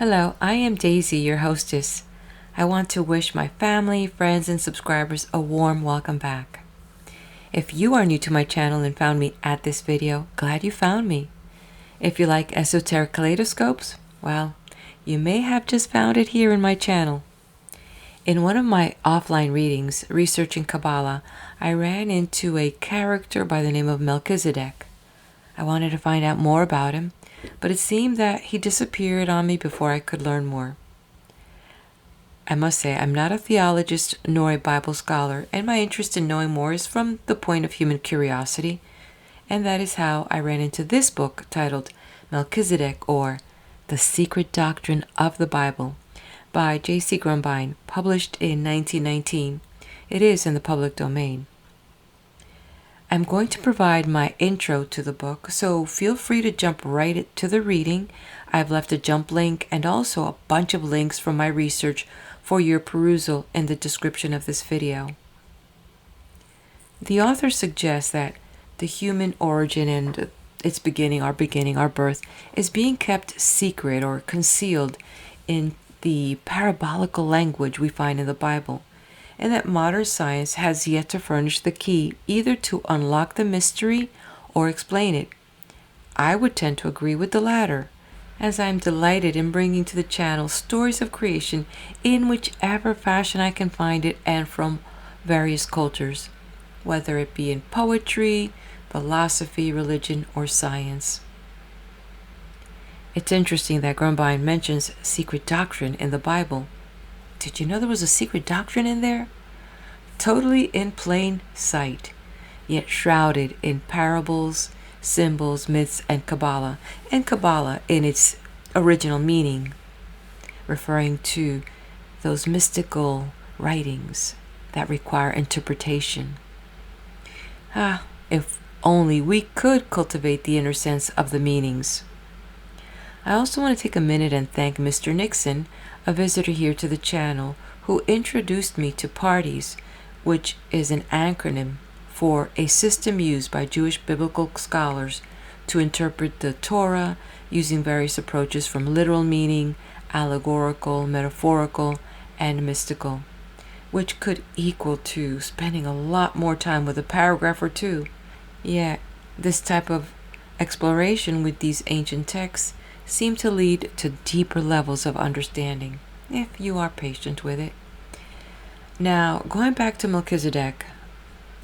Hello, I am Daisy, your hostess. I want to wish my family, friends, and subscribers a warm welcome back. If you are new to my channel and found me at this video, glad you found me. If you like esoteric kaleidoscopes, well, you may have just found it here in my channel. In one of my offline readings, researching Kabbalah, I ran into a character by the name of Melchizedek. I wanted to find out more about him, but it seemed that he disappeared on me before I could learn more. I must say, I'm not a theologist nor a Bible scholar, and my interest in knowing more is from the point of human curiosity, and that is how I ran into this book titled Melchizedek, or The Secret Doctrine of the Bible, by J.C. Grumbine, published in 1919. It is in the public domain. I'm going to provide my intro to the book, so feel free to jump right to the reading. I've left a jump link and also a bunch of links from my research for your perusal in the description of this video. The author suggests that the human origin and its beginning, our birth, is being kept secret or concealed in the parabolical language we find in the Bible, and that modern science has yet to furnish the key either to unlock the mystery or explain it. I would tend to agree with the latter, as I am delighted in bringing to the channel stories of creation in whichever fashion I can find it and from various cultures, whether it be in poetry, philosophy, religion, or science. It's interesting that Grumbine mentions secret doctrine in the Bible. Did you know there was a secret doctrine in there? Totally in plain sight, yet shrouded in parables, symbols, myths, and Kabbalah in its original meaning, referring to those mystical writings that require interpretation. If only we could cultivate the inner sense of the meanings. I also want to take a minute and thank Mr. Nixon, a visitor here to the channel, who introduced me to Pardes, which is an acronym for a system used by Jewish biblical scholars to interpret the Torah using various approaches from literal meaning, allegorical, metaphorical, and mystical, which could equal to spending a lot more time with a paragraph or two. Yet, this type of exploration with these ancient texts seem to lead to deeper levels of understanding, if you are patient with it. Now, going back to Melchizedek,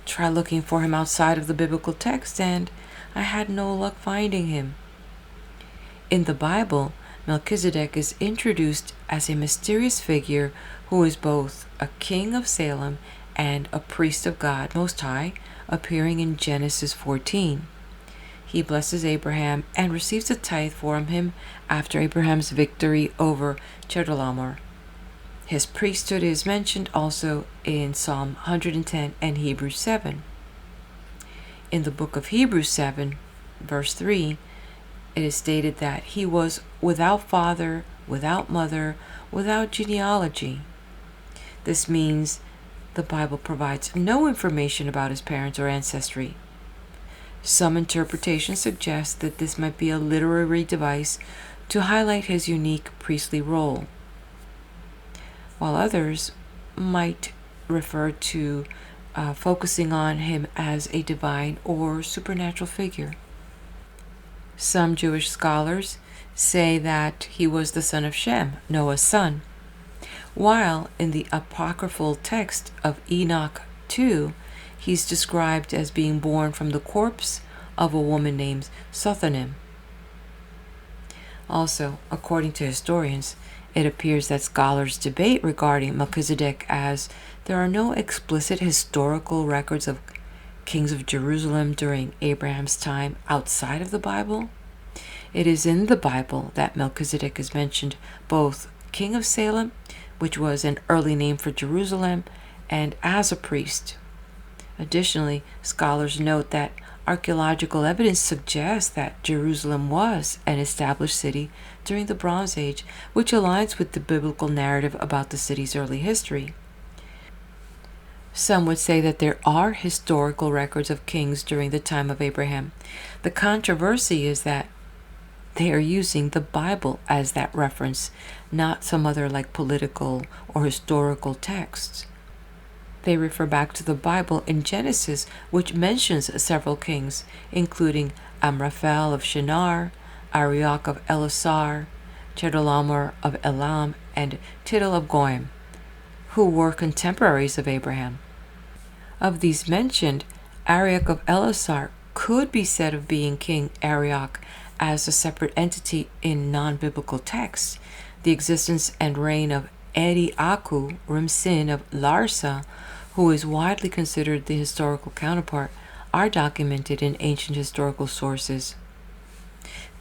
try looking for him outside of the biblical text, and I had no luck finding him. In the Bible, Melchizedek is introduced as a mysterious figure who is both a king of Salem and a priest of God Most High, appearing in Genesis 14. He blesses Abraham and receives a tithe from him after Abraham's victory over Chedorlaomer. His priesthood is mentioned also in Psalm 110 and Hebrews 7. In the book of Hebrews 7, verse 3, it is stated that he was without father, without mother, without genealogy. This means the Bible provides no information about his parents or ancestry. Some interpretations suggest that this might be a literary device to highlight his unique priestly role, while others might refer to focusing on him as a divine or supernatural figure. Some Jewish scholars say that he was the son of Shem, Noah's son, while in the apocryphal text of Enoch 2, he's described as being born from the corpse of a woman named Sothanim. Also, according to historians, it appears that scholars debate regarding Melchizedek, as there are no explicit historical records of kings of Jerusalem during Abraham's time outside of the Bible. It is in the Bible that Melchizedek is mentioned both king of Salem, which was an early name for Jerusalem, and as a priest. Additionally, scholars note that archaeological evidence suggests that Jerusalem was an established city during the Bronze Age, which aligns with the biblical narrative about the city's early history. Some would say that there are historical records of kings during the time of Abraham. The controversy is that they are using the Bible as that reference, not some other like political or historical texts. They refer back to the Bible in Genesis, which mentions several kings, including Amraphel of Shinar, Arioch of Elasar, Chedorlaomer of Elam, and Tidal of Goim, who were contemporaries of Abraham. Of these mentioned, Arioch of Elasar could be said of being King Arioch as a separate entity in non-biblical texts. The existence and reign of Edi Aku, Rimsin of Larsa, who is widely considered the historical counterpart, are documented in ancient historical sources.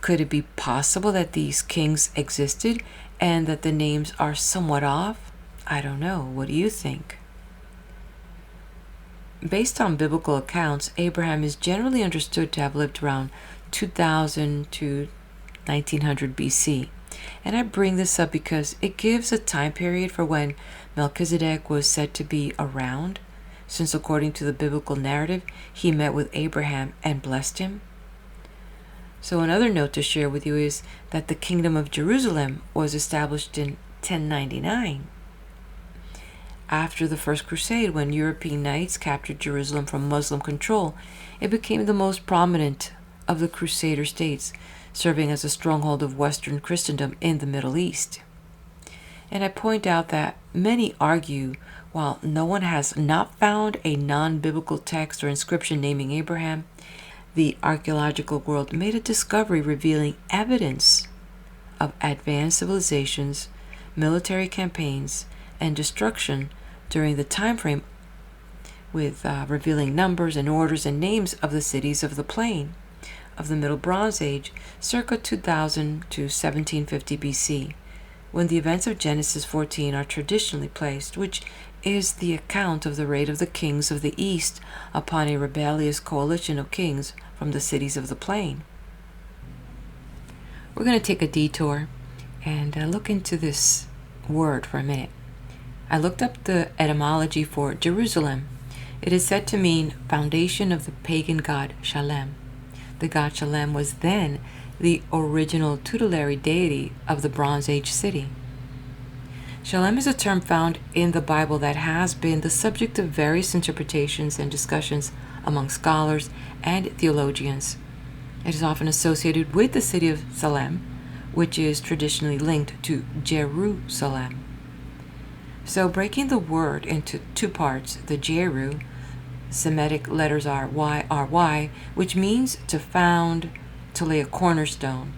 Could it be possible that these kings existed and that the names are somewhat off? I don't know. What do you think? Based on biblical accounts, Abraham is generally understood to have lived around 2000 to 1900 BC. And I bring this up because it gives a time period for when Melchizedek was said to be around, since according to the biblical narrative, he met with Abraham and blessed him. So another note to share with you is that the Kingdom of Jerusalem was established in 1099. After the First Crusade, when European knights captured Jerusalem from Muslim control, it became the most prominent of the Crusader states, serving as a stronghold of Western Christendom in the Middle East. And I point out that many argue, while no one has not found a non-biblical text or inscription naming Abraham, the archaeological world made a discovery revealing evidence of advanced civilizations, military campaigns, and destruction during the time frame, with revealing numbers and orders and names of the cities of the plain of the Middle Bronze Age, circa 2000 to 1750 BC, when the events of Genesis 14 are traditionally placed, which is the account of the raid of the kings of the East upon a rebellious coalition of kings from the cities of the plain. We're going to take a detour and look into this word for a minute. I looked up the etymology for Jerusalem. It is said to mean foundation of the pagan god Shalem. The god Shalem was then the original tutelary deity of the Bronze Age city. Shalem is a term found in the Bible that has been the subject of various interpretations and discussions among scholars and theologians. It is often associated with the city of Salem, which is traditionally linked to Jerusalem. So breaking the word into two parts, the Jeru, Semitic letters are Y, which means to found, to lay a cornerstone,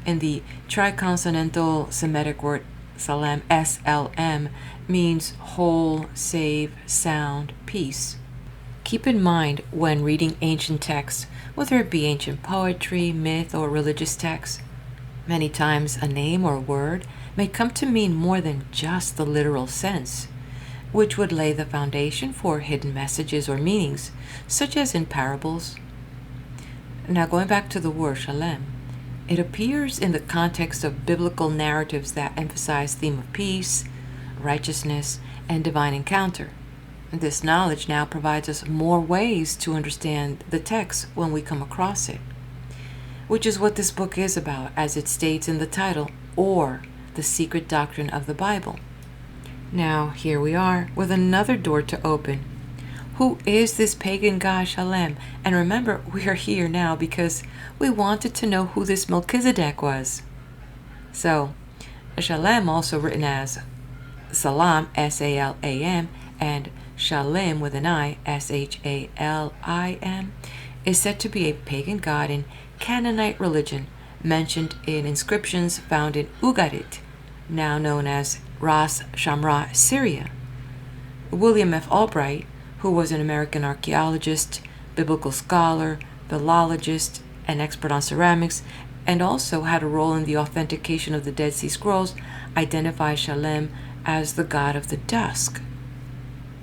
and the triconsonantal Semitic word Salem, SLM, means whole, save, sound, peace. Keep in mind when reading ancient texts, whether it be ancient poetry, myth, or religious texts, many times a name or word may come to mean more than just the literal sense, which would lay the foundation for hidden messages or meanings, such as in parables. Now going back to the word Shalem, it appears in the context of biblical narratives that emphasize theme of peace, righteousness, and divine encounter. This knowledge now provides us more ways to understand the text when we come across it, which is what this book is about, as it states in the title, or the Secret Doctrine of the Bible. Now, here we are with another door to open. Who is this pagan god Shalem? And remember, we are here now because we wanted to know who this Melchizedek was. So, Shalem, also written as Salam, S-A-L-A-M, and Shalim with an I, S-H-A-L-I-M, is said to be a pagan god in Canaanite religion, mentioned in inscriptions found in Ugarit, now known as Ras Shamra, Syria. William F. Albright, who was an American archaeologist, biblical scholar, philologist, and expert on ceramics, and also had a role in the authentication of the Dead Sea Scrolls, identifies Shalem as the god of the dusk.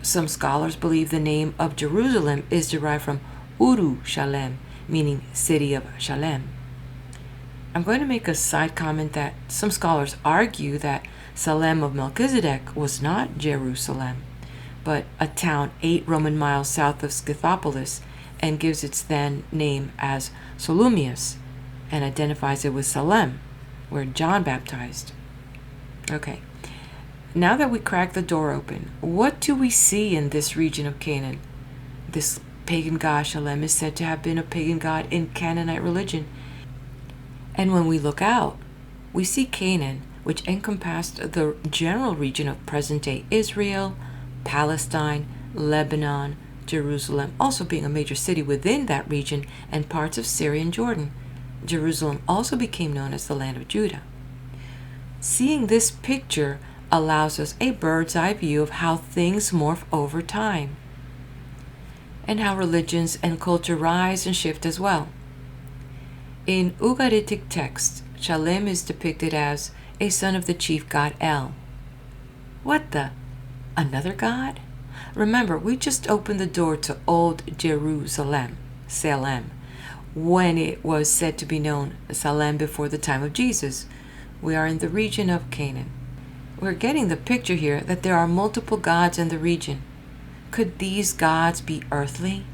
Some scholars believe the name of Jerusalem is derived from Uru Shalem, meaning city of Shalem. I'm going to make a side comment that some scholars argue that Salem of Melchizedek was not Jerusalem, but a town 8 Roman miles south of Scythopolis, and gives its then name as Solumius, and identifies it with Shalem, where John baptized. Okay, now that we crack the door open, what do we see in this region of Canaan? This pagan god Shalem is said to have been a pagan god in Canaanite religion. And when we look out, we see Canaan, which encompassed the general region of present-day Israel, Palestine, Lebanon, Jerusalem, also being a major city within that region, and parts of Syria and Jordan. Jerusalem also became known as the land of Judah. Seeing this picture allows us a bird's eye view of how things morph over time, and how religions and culture rise and shift as well. In Ugaritic texts, Shalem is depicted as a son of the chief god El. What the? Another god? Remember, we just opened the door to Old Jerusalem, Salem, when it was said to be known as Salem before the time of Jesus. We are in the region of Canaan. We're getting the picture here that there are multiple gods in the region. Could these gods be earthly?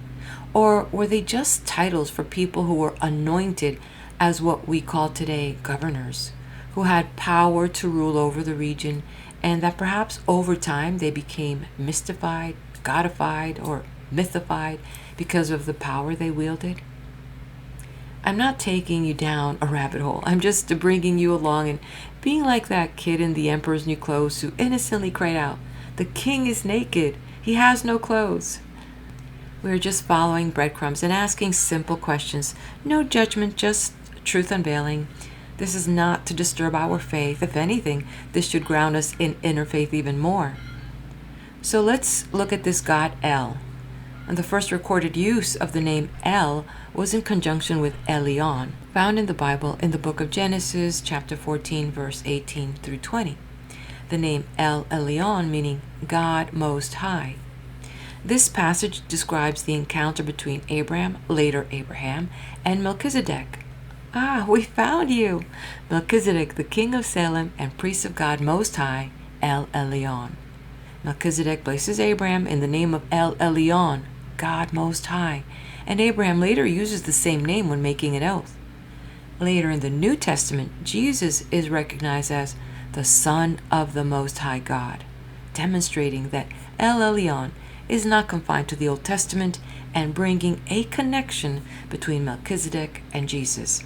Or were they just titles for people who were anointed as what we call today governors, who had power to rule over the region, and that perhaps over time they became mystified, godified, or mythified because of the power they wielded? I'm not taking you down a rabbit hole. I'm just bringing you along and being like that kid in The Emperor's New Clothes who innocently cried out, "The king is naked. He has no clothes." We're just following breadcrumbs and asking simple questions. No judgment, just truth unveiling. This is not to disturb our faith. If anything, this should ground us in inner faith even more. So let's look at this god El. And the first recorded use of the name El was in conjunction with Elyon, found in the Bible in the book of Genesis, chapter 14, verse 18 through 20. The name El Elyon meaning God Most High. This passage describes the encounter between Abraham, later Abraham, and Melchizedek. Ah, we found you! Melchizedek, the king of Salem and priest of God Most High, El Elyon. Melchizedek blesses Abraham in the name of El Elyon, God Most High, and Abraham later uses the same name when making an oath. Later in the New Testament, Jesus is recognized as the Son of the Most High God, demonstrating that El Elyon is not confined to the Old Testament and bringing a connection between Melchizedek and Jesus.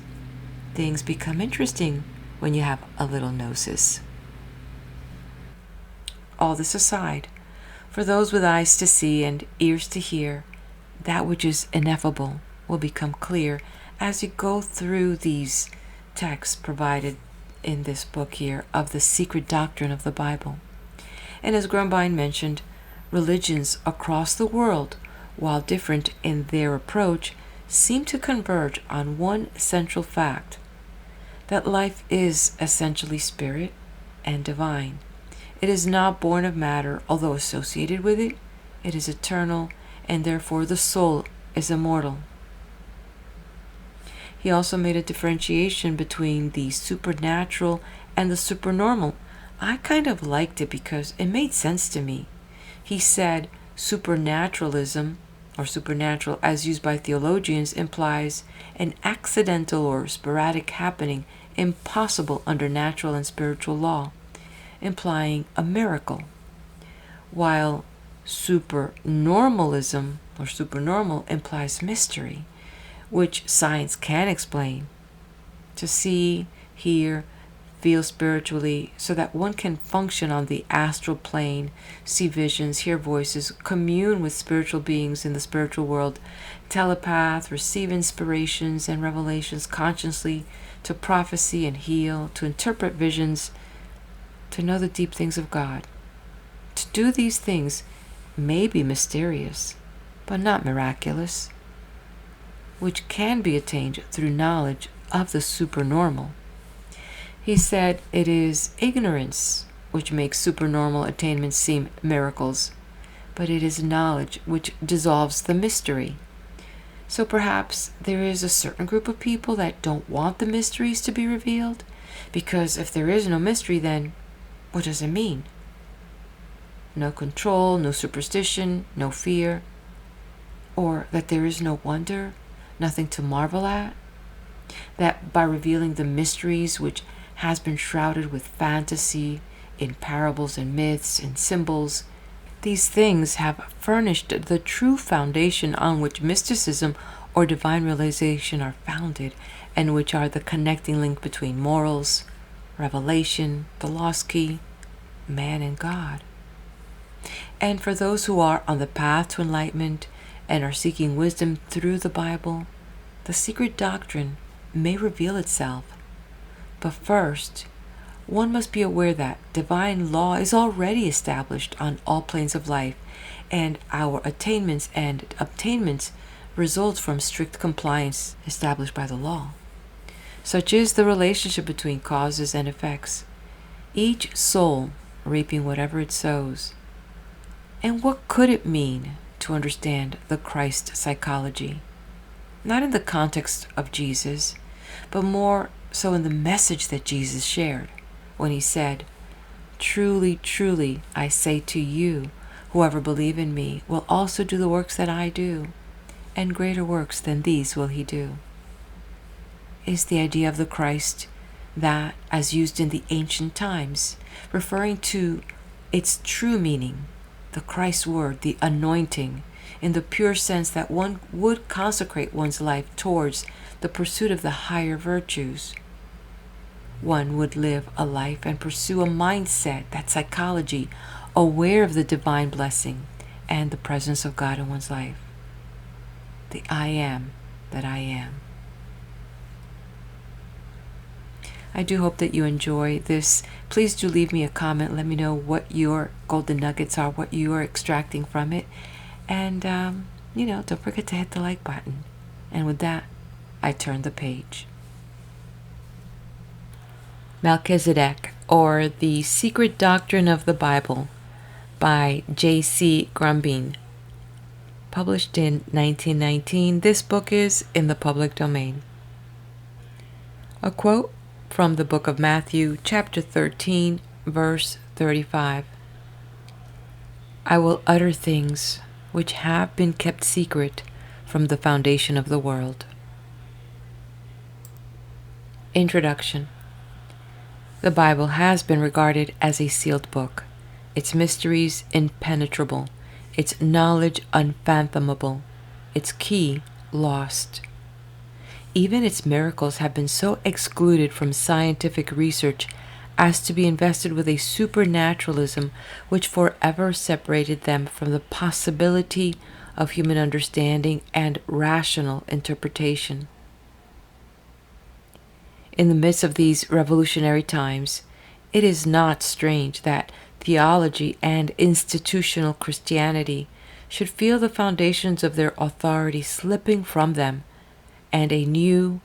Things become interesting when you have a little gnosis. All this aside, for those with eyes to see and ears to hear, that which is ineffable will become clear as you go through these texts provided in this book here of the Secret Doctrine of the Bible. And as Grumbine mentioned, religions across the world, while different in their approach, seem to converge on one central fact, that life is essentially spirit and divine. It is not born of matter, although associated with it. It is eternal, and therefore the soul is immortal. He also made a differentiation between the supernatural and the supernormal. I kind of liked it because it made sense to me. He said supernaturalism, or supernatural as used by theologians, implies an accidental or sporadic happening impossible under natural and spiritual law, implying a miracle, while supernormalism or supernormal implies mystery, which science can explain. To see, hear, feel spiritually so that one can function on the astral plane, see visions, hear voices, commune with spiritual beings in the spiritual world, telepath, receive inspirations and revelations consciously, to prophecy and heal, to interpret visions, to know the deep things of God. To do these things may be mysterious, but not miraculous, which can be attained through knowledge of the supernormal. He said it is ignorance which makes supernormal attainments seem miracles, but it is knowledge which dissolves the mystery. So perhaps there is a certain group of people that don't want the mysteries to be revealed, because if there is no mystery, then what does it mean? No control, no superstition, no fear, or that there is no wonder, nothing to marvel at? that by revealing the mysteries which has been shrouded with fantasy in parables and myths and symbols, these things have furnished the true foundation on which mysticism or divine realization are founded, and which are the connecting link between morals, revelation, the lost key, man and God. And for those who are on the path to enlightenment and are seeking wisdom through the Bible, the secret doctrine may reveal itself. But first, one must be aware that divine law is already established on all planes of life, and our attainments and obtainments results from strict compliance established by the law. Such is the relationship between causes and effects, each soul reaping whatever it sows. And what could it mean to understand the Christ psychology? Not in the context of Jesus, but more so in the message that Jesus shared when he said, "Truly, truly, I say to you, whoever believes in me will also do the works that I do, and greater works than these will he do." Is the idea of the Christ that, as used in the ancient times, referring to its true meaning, the Christ word, the anointing, in the pure sense that one would consecrate one's life towards the pursuit of the higher virtues. One would live a life and pursue a mindset, that psychology, aware of the divine blessing and the presence of God in one's life. The I am that I am. I do hope that you enjoy this. Please do leave me a comment. Let me know what your golden nuggets are, what you are extracting from it. And, don't forget to hit the like button. And with that, I turn the page. Melchizedek, or The Secret Doctrine of the Bible, by J.C. Grumbine. Published in 1919, this book is in the public domain. A quote from the book of Matthew, chapter 13, verse 35. "I will utter things which have been kept secret from the foundation of the world." Introduction. The Bible has been regarded as a sealed book, its mysteries impenetrable, its knowledge unfathomable, its key lost. Even its miracles have been so excluded from scientific research as to be invested with a supernaturalism which forever separated them from the possibility of human understanding and rational interpretation. In the midst of these revolutionary times, it is not strange that theology and institutional Christianity should feel the foundations of their authority slipping from them, and a new,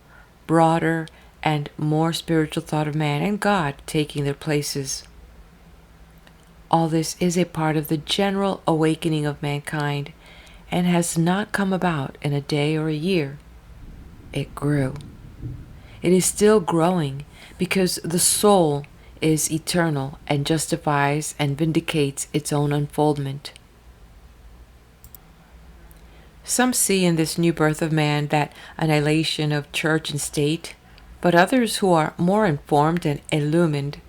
broader, and more spiritual thought of man and God taking their places. All this is a part of the general awakening of mankind, and has not come about in a day or a year. It grew. It is still growing, because the soul is eternal and justifies and vindicates its own unfoldment. Some see in this new birth of man that annihilation of church and state, but others who are more informed and illumined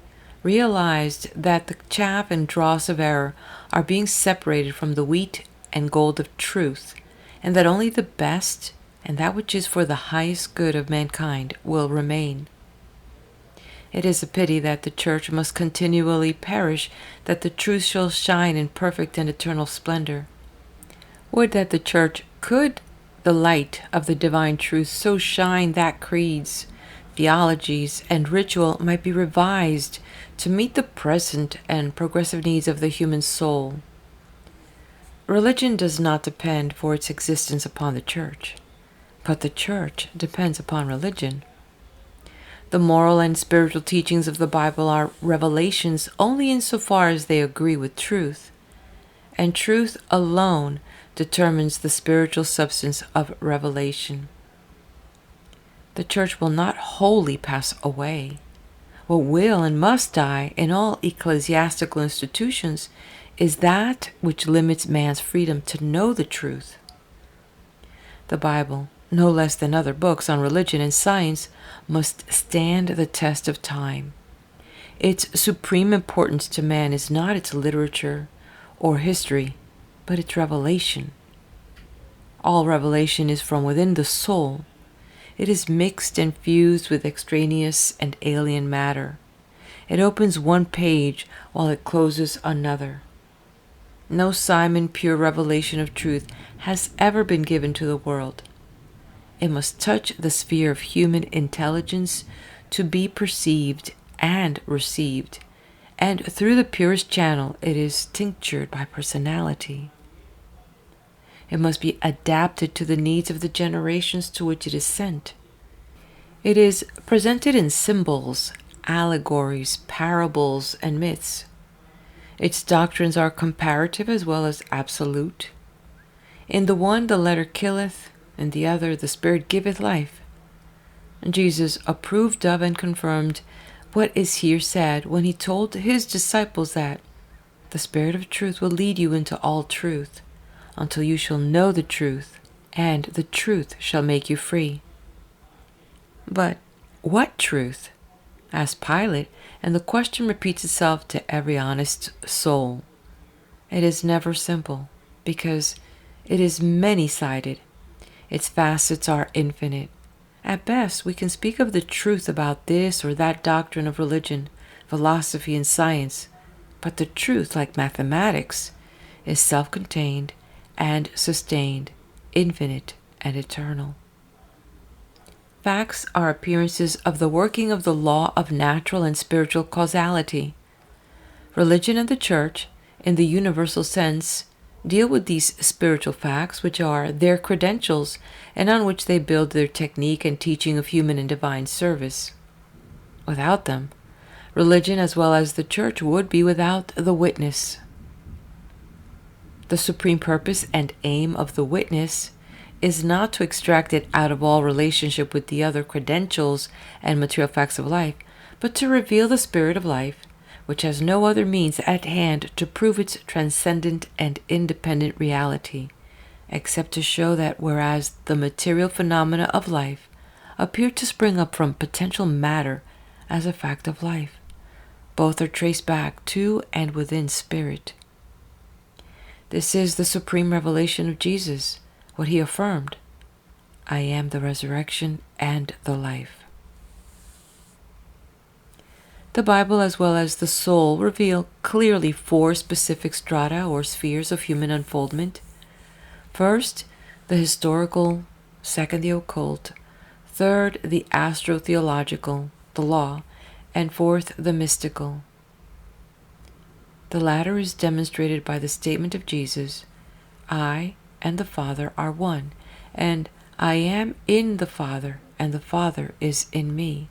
realized that the chaff and dross of error are being separated from the wheat and gold of truth, and that only the best and that which is for the highest good of mankind will remain. It is a pity that the church must continually perish, that the truth shall shine in perfect and eternal splendor. Would that the church could the light of the divine truth so shine that creeds, theologies, and ritual might be revised to meet the present and progressive needs of the human soul. Religion does not depend for its existence upon the church, but the church depends upon religion. The moral and spiritual teachings of the Bible are revelations only insofar as they agree with truth, and truth alone determines the spiritual substance of revelation. The church will not wholly pass away. What will and must die in all ecclesiastical institutions is that which limits man's freedom to know the truth. The Bible, no less than other books on religion and science, must stand the test of time. Its supreme importance to man is not its literature or history, but its revelation. All revelation is from within the soul. It is mixed and fused with extraneous and alien matter. It opens one page while it closes another. No Simon pure revelation of truth has ever been given to the world. It must touch the sphere of human intelligence to be perceived and received, and through the purest channel it is tinctured by personality. It must be adapted to the needs of the generations to which it is sent. It is presented in symbols, allegories, parables, and myths. Its doctrines are comparative as well as absolute. In the one the letter killeth, in the other the Spirit giveth life. Jesus approved of and confirmed what is here said when he told his disciples that the Spirit of truth will lead you into all truth, until you shall know the truth, and the truth shall make you free. But what truth? Asked Pilate, and the question repeats itself to every honest soul. It is never simple, because it is many-sided. Its facets are infinite. At best, we can speak of the truth about this or that doctrine of religion, philosophy, and science, but the truth, like mathematics, is self-contained and sustained, infinite and eternal. Facts are appearances of the working of the law of natural and spiritual causality. Religion and the Church, in the universal sense, deal with these spiritual facts, which are their credentials and on which they build their technique and teaching of human and divine service. Without them, religion as well as the Church would be without the witness. The supreme purpose and aim of the witness is not to extract it out of all relationship with the other credentials and material facts of life, but to reveal the spirit of life, which has no other means at hand to prove its transcendent and independent reality, except to show that whereas the material phenomena of life appear to spring up from potential matter as a fact of life, both are traced back to and within spirit. This is the supreme revelation of Jesus, what he affirmed, I am the resurrection and the life. The Bible as well as the soul reveal clearly four specific strata or spheres of human unfoldment. First, the historical, second, the occult, third, the astrotheological, the law, and fourth, the mystical. The latter is demonstrated by the statement of Jesus, I and the Father are one, and I am in the Father, and the Father is in me.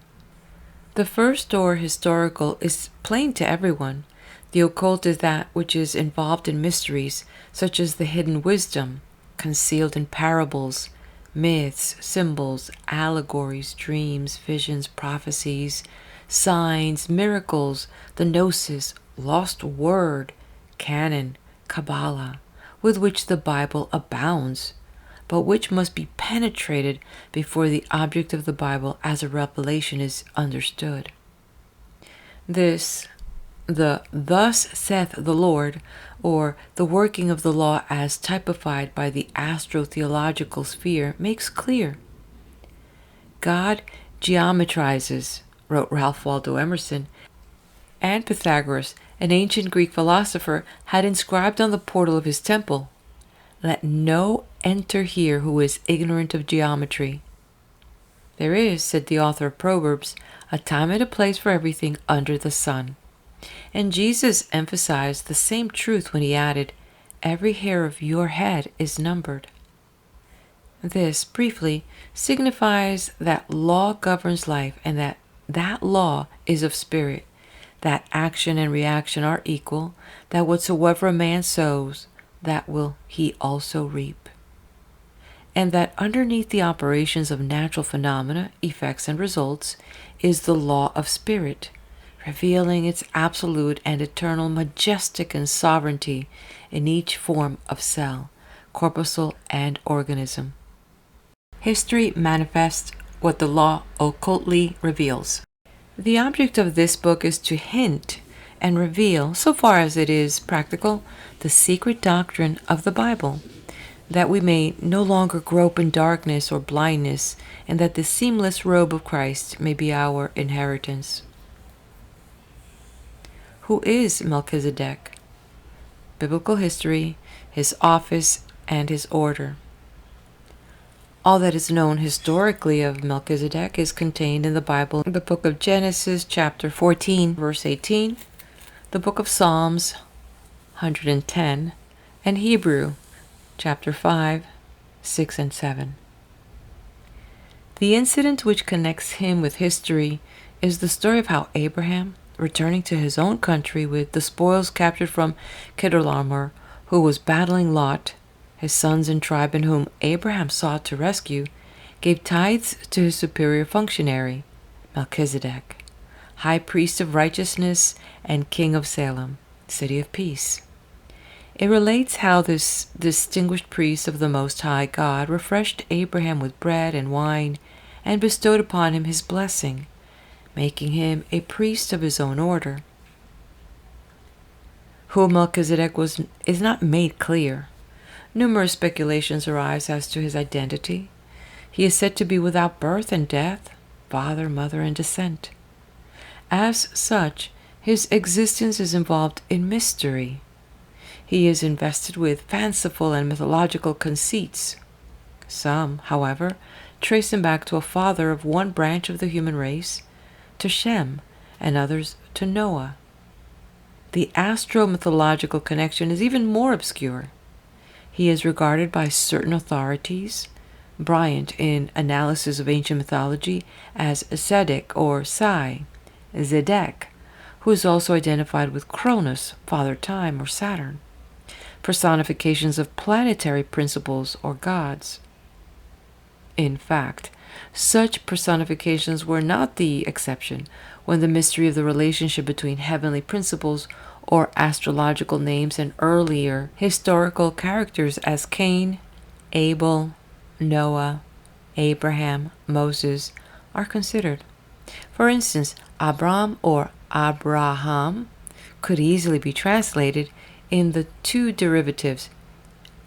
The first, or historical, is plain to everyone. The occult is that which is involved in mysteries, such as the hidden wisdom, concealed in parables, myths, symbols, allegories, dreams, visions, prophecies, signs, miracles, the gnosis, lost word, canon, Kabbalah, with which the Bible abounds, but which must be penetrated before the object of the Bible as a revelation is understood. This, the thus saith the Lord, or the working of the law as typified by the astrotheological sphere, makes clear. God geometrizes, wrote Ralph Waldo Emerson, and Pythagoras, an ancient Greek philosopher, had inscribed on the portal of his temple, Let no enter here who is ignorant of geometry. There is, said the author of Proverbs, a time and a place for everything under the sun. And Jesus emphasized the same truth when he added, Every hair of your head is numbered. This, briefly, signifies that law governs life and that law is of spirit, that action and reaction are equal, that whatsoever a man sows, that will he also reap. And that underneath the operations of natural phenomena, effects, and results is the law of spirit, revealing its absolute and eternal majestic and sovereignty in each form of cell, corpuscle, and organism. History manifests what the law occultly reveals. The object of this book is to hint and reveal, so far as it is practical, the secret doctrine of the Bible, that we may no longer grope in darkness or blindness, and that the seamless robe of Christ may be our inheritance. Who is Melchizedek? Biblical history, his office, and his order. All that is known historically of Melchizedek is contained in the Bible, the book of Genesis, chapter 14, verse 18, the book of Psalms, 110, and Hebrew, chapter 5, 6, and 7. The incident which connects him with history is the story of how Abraham, returning to his own country with the spoils captured from Chedorlaomer, who was battling Lot, his sons and tribe in whom Abraham sought to rescue, gave tithes to his superior functionary, Melchizedek, high priest of righteousness and king of Shalem, city of peace. It relates how this distinguished priest of the Most High God refreshed Abraham with bread and wine and bestowed upon him his blessing, making him a priest of his own order. Who Melchizedek was is not made clear. Numerous speculations arise as to his identity. He is said to be without birth and death, father, mother, and descent. As such, his existence is involved in mystery. He is invested with fanciful and mythological conceits. Some, however, trace him back to a father of one branch of the human race, to Shem, and others to Noah. The astro-mythological connection is even more obscure. He is regarded by certain authorities, Bryant in Analysis of Ancient Mythology, as Zedek or Sai, Zedek, who is also identified with Cronus, Father Time, or Saturn, personifications of planetary principles or gods. In fact, such personifications were not the exception when the mystery of the relationship between heavenly principles or astrological names and earlier historical characters as Cain, Abel, Noah, Abraham, Moses are considered. For instance, Abram or Abraham could easily be translated in the two derivatives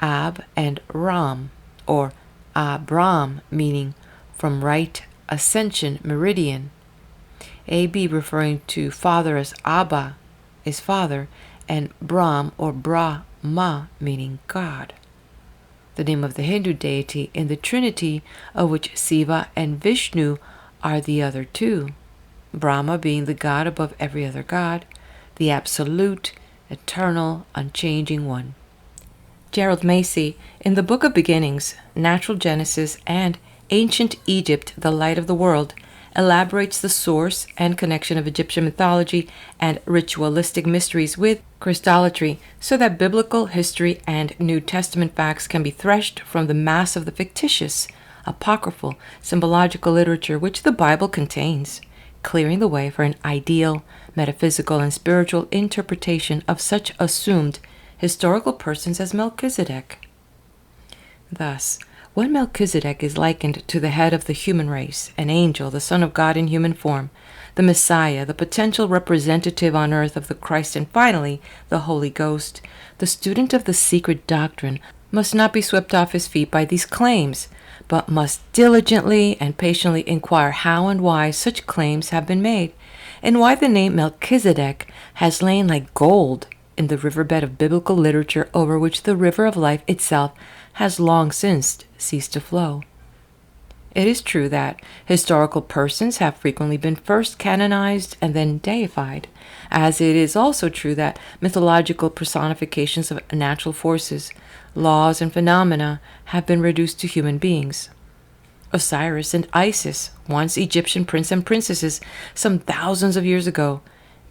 Ab and Ram, or Abram meaning from right ascension meridian, AB referring to father as Abba is father, and Brahm or Brahma meaning God, the name of the Hindu deity in the Trinity, of which Shiva and Vishnu are the other two, Brahma being the God above every other God, the absolute, eternal, unchanging one. Gerald Macy, in the Book of Beginnings, Natural Genesis, and Ancient Egypt, the Light of the World, elaborates the source and connection of Egyptian mythology and ritualistic mysteries with Christolatry so that biblical history and New Testament facts can be threshed from the mass of the fictitious, apocryphal, symbological literature which the Bible contains, clearing the way for an ideal, metaphysical, and spiritual interpretation of such assumed historical persons as Melchizedek. Thus, when Melchizedek is likened to the head of the human race, an angel, the Son of God in human form, the Messiah, the potential representative on earth of the Christ, and finally, the Holy Ghost, the student of the secret doctrine must not be swept off his feet by these claims, but must diligently and patiently inquire how and why such claims have been made, and why the name Melchizedek has lain like gold in the riverbed of biblical literature over which the river of life itself has long since ceased to flow. It is true that historical persons have frequently been first canonized and then deified, as it is also true that mythological personifications of natural forces, laws, and phenomena have been reduced to human beings. Osiris and Isis, once Egyptian prince and princesses some thousands of years ago,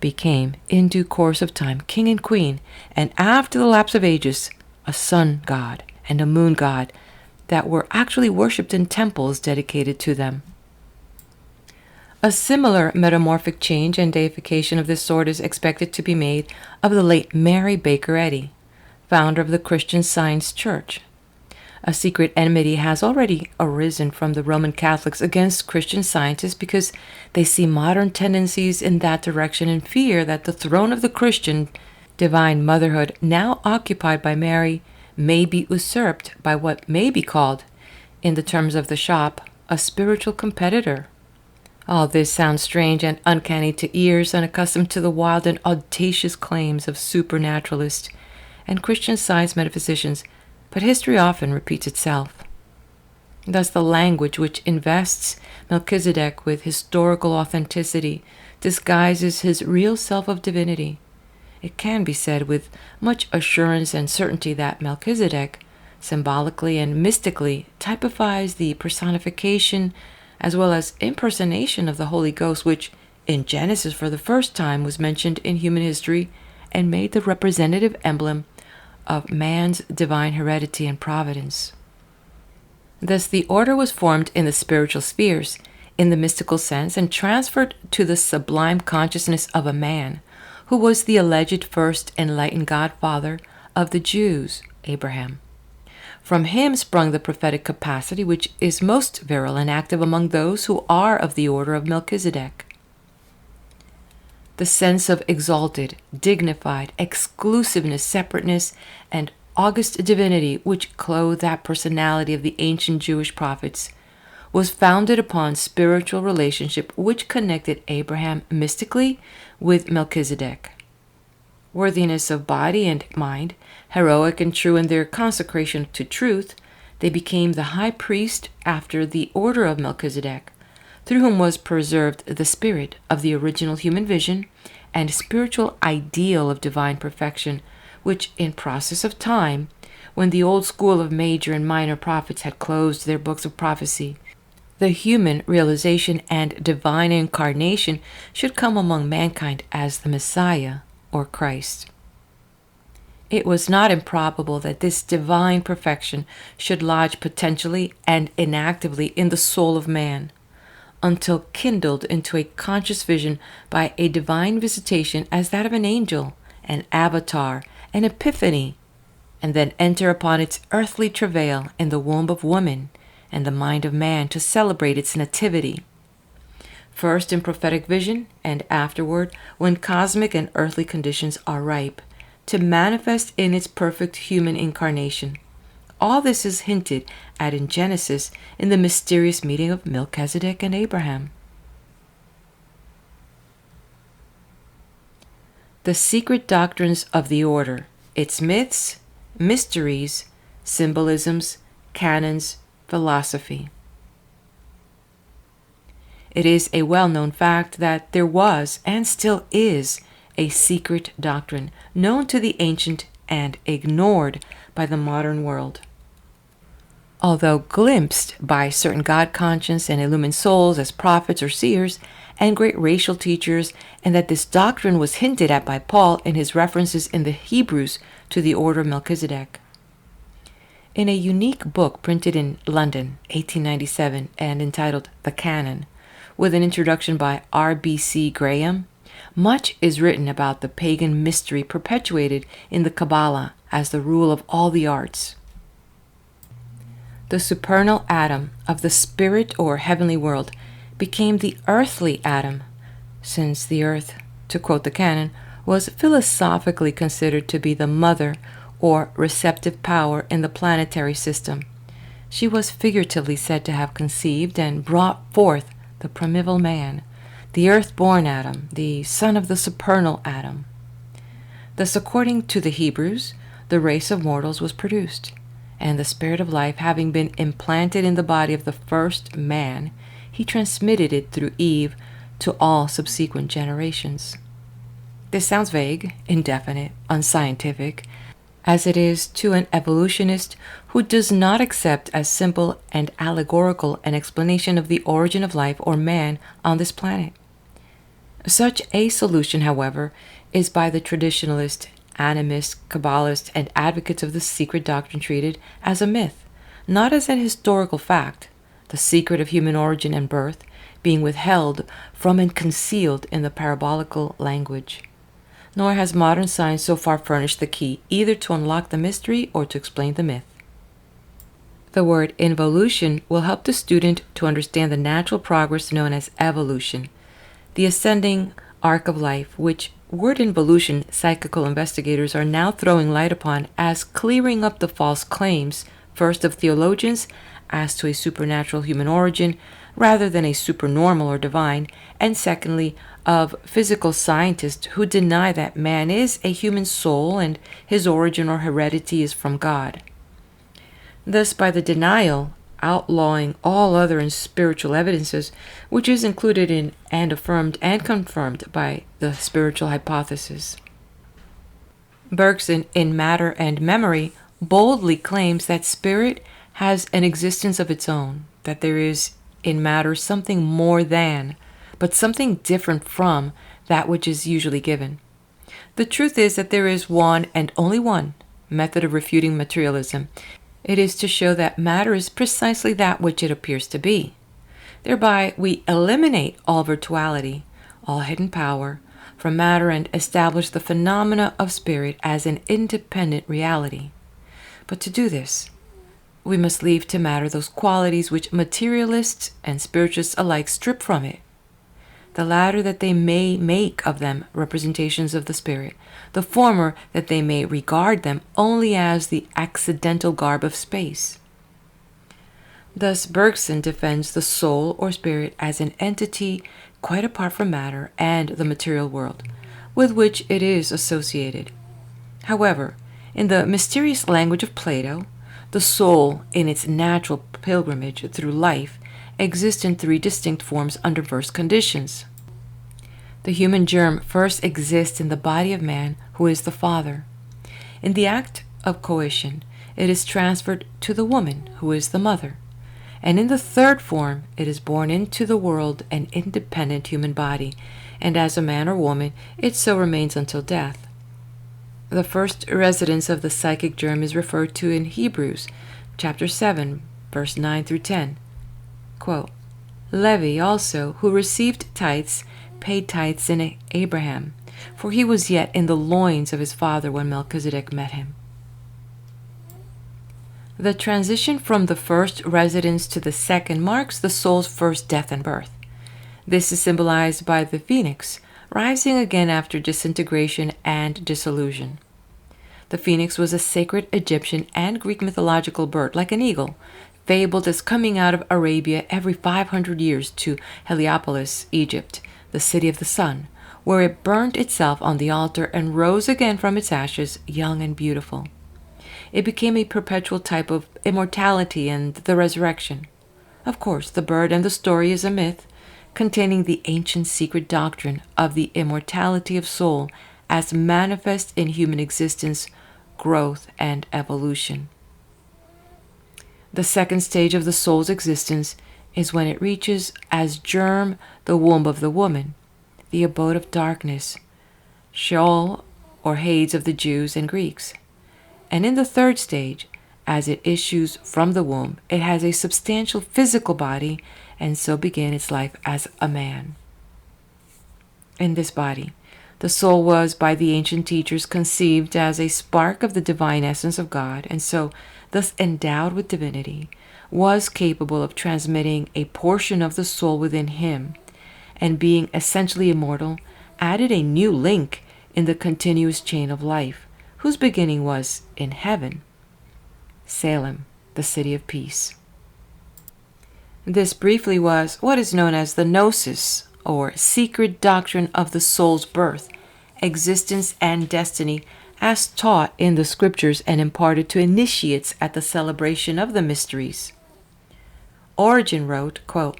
became, in due course of time, king and queen, and after the lapse of ages, a sun god and a moon god that were actually worshipped in temples dedicated to them. A similar metamorphic change and deification of this sort is expected to be made of the late Mary Baker Eddy, founder of the Christian Science Church. A secret enmity has already arisen from the Roman Catholics against Christian scientists because they see modern tendencies in that direction and fear that the throne of the Christian divine motherhood, now occupied by Mary, may be usurped by what may be called, in the terms of the shop, a spiritual competitor. All this sounds strange and uncanny to ears unaccustomed to the wild and audacious claims of supernaturalists and Christian science metaphysicians, but history often repeats itself. Thus, the language which invests Melchizedek with historical authenticity disguises his real self of divinity. It can be said with much assurance and certainty that Melchizedek, symbolically and mystically, typifies the personification as well as impersonation of the Holy Ghost, which in Genesis for the first time was mentioned in human history and made the representative emblem of man's divine heredity and providence. Thus, the order was formed in the spiritual spheres, in the mystical sense, and transferred to the sublime consciousness of a man, who was the alleged first enlightened godfather of the Jews, Abraham. From him sprung the prophetic capacity which is most virile and active among those who are of the order of Melchizedek. The sense of exalted, dignified, exclusiveness, separateness, and august divinity which clothed that personality of the ancient Jewish prophets was founded upon spiritual relationship which connected Abraham mystically with Melchizedek. Worthiness of body and mind, heroic and true in their consecration to truth, they became the high priest after the order of Melchizedek, through whom was preserved the spirit of the original human vision and spiritual ideal of divine perfection, which in process of time, when the old school of major and minor prophets had closed their books of prophecy, the human realization and divine incarnation should come among mankind as the Messiah, or Christ. It was not improbable that this divine perfection should lodge potentially and inactively in the soul of man, until kindled into a conscious vision by a divine visitation as that of an angel, an avatar, an epiphany, and then enter upon its earthly travail in the womb of woman and the mind of man to celebrate its nativity. First in prophetic vision, and afterward, when cosmic and earthly conditions are ripe, to manifest in its perfect human incarnation. All this is hinted at in Genesis in the mysterious meeting of Melchizedek and Abraham. The secret doctrines of the order, its myths, mysteries, symbolisms, canons, philosophy. It is a well-known fact that there was, and still is, a secret doctrine known to the ancient and ignored by the modern world. Although glimpsed by certain God-conscious and illumined souls as prophets or seers and great racial teachers, and that this doctrine was hinted at by Paul in his references in the Hebrews to the order of Melchizedek. In a unique book printed in London, 1897, and entitled The Canon, with an introduction by R.B.C. Graham, much is written about the pagan mystery perpetuated in the Kabbalah as the rule of all the arts. The supernal atom of the spirit or heavenly world became the earthly atom, since the earth, to quote the canon, was philosophically considered to be the mother or receptive power in the planetary system. She was figuratively said to have conceived and brought forth the primeval man, the earth-born atom, the son of the supernal atom. Thus, according to the Hebrews, the race of mortals was produced, and the spirit of life having been implanted in the body of the first man, he transmitted it through Eve to all subsequent generations. This sounds vague, indefinite, unscientific, as it is to an evolutionist who does not accept as simple and allegorical an explanation of the origin of life or man on this planet. Such a solution, however, is by the traditionalist, animist, Kabbalist, and advocates of the secret doctrine treated as a myth, not as an historical fact, the secret of human origin and birth being withheld from and concealed in the parabolical language. Nor has modern science so far furnished the key either to unlock the mystery or to explain the myth. The word involution will help the student to understand the natural progress known as evolution, the ascending arc of life, which word involution psychical investigators are now throwing light upon as clearing up the false claims, first of theologians as to a supernatural human origin rather than a supernormal or divine, and secondly of physical scientists who deny that man is a human soul and his origin or heredity is from God. Thus, by the denial, outlawing all other and spiritual evidences, which is included in and affirmed and confirmed by the spiritual hypothesis. Bergson, in Matter and Memory, boldly claims that spirit has an existence of its own, that there is in matter something more than, but something different from, that which is usually given. The truth is that there is one and only one method of refuting materialism. It is to show that matter is precisely that which it appears to be. Thereby, we eliminate all virtuality, all hidden power, from matter and establish the phenomena of spirit as an independent reality. But to do this, we must leave to matter those qualities which materialists and spiritualists alike strip from it. The latter that they may make of them representations of the spirit, the former that they may regard them only as the accidental garb of space. Thus Bergson defends the soul or spirit as an entity quite apart from matter and the material world, with which it is associated. However, in the mysterious language of Plato, the soul, in its natural pilgrimage through life, exists in three distinct forms under diverse conditions. The human germ first exists in the body of man, who is the father. In the act of coition, it is transferred to the woman, who is the mother. And in the third form, it is born into the world an independent human body, and as a man or woman, it so remains until death. The first residence of the psychic germ is referred to in Hebrews, chapter 7, verse 9 through 10. Quote, Levi also, who received tithes, paid tithes in Abraham, for he was yet in the loins of his father when Melchizedek met him. The transition from the first residence to the second marks the soul's first death and birth. This is symbolized by the phoenix, rising again after disintegration and dissolution. The phoenix was a sacred Egyptian and Greek mythological bird, like an eagle, fabled as coming out of Arabia every 500 years to Heliopolis, Egypt, the city of the sun, where it burned itself on the altar and rose again from its ashes, young and beautiful. It became a perpetual type of immortality and the resurrection. Of course, the bird and the story is a myth, containing the ancient secret doctrine of the immortality of soul as manifest in human existence, growth, and evolution. The second stage of the soul's existence is when it reaches as germ the womb of the woman, the abode of darkness, Sheol or Hades of the Jews and Greeks. And in the third stage, as it issues from the womb, it has a substantial physical body and so began its life as a man. In this body, the soul was by the ancient teachers conceived as a spark of the divine essence of God, and so, thus endowed with divinity, was capable of transmitting a portion of the soul within him, and being essentially immortal, added a new link in the continuous chain of life, whose beginning was in heaven, Shalem, the city of peace. This briefly was what is known as the Gnosis, or secret doctrine of the soul's birth, existence, and destiny, as taught in the scriptures and imparted to initiates at the celebration of the mysteries. Origen wrote, quote,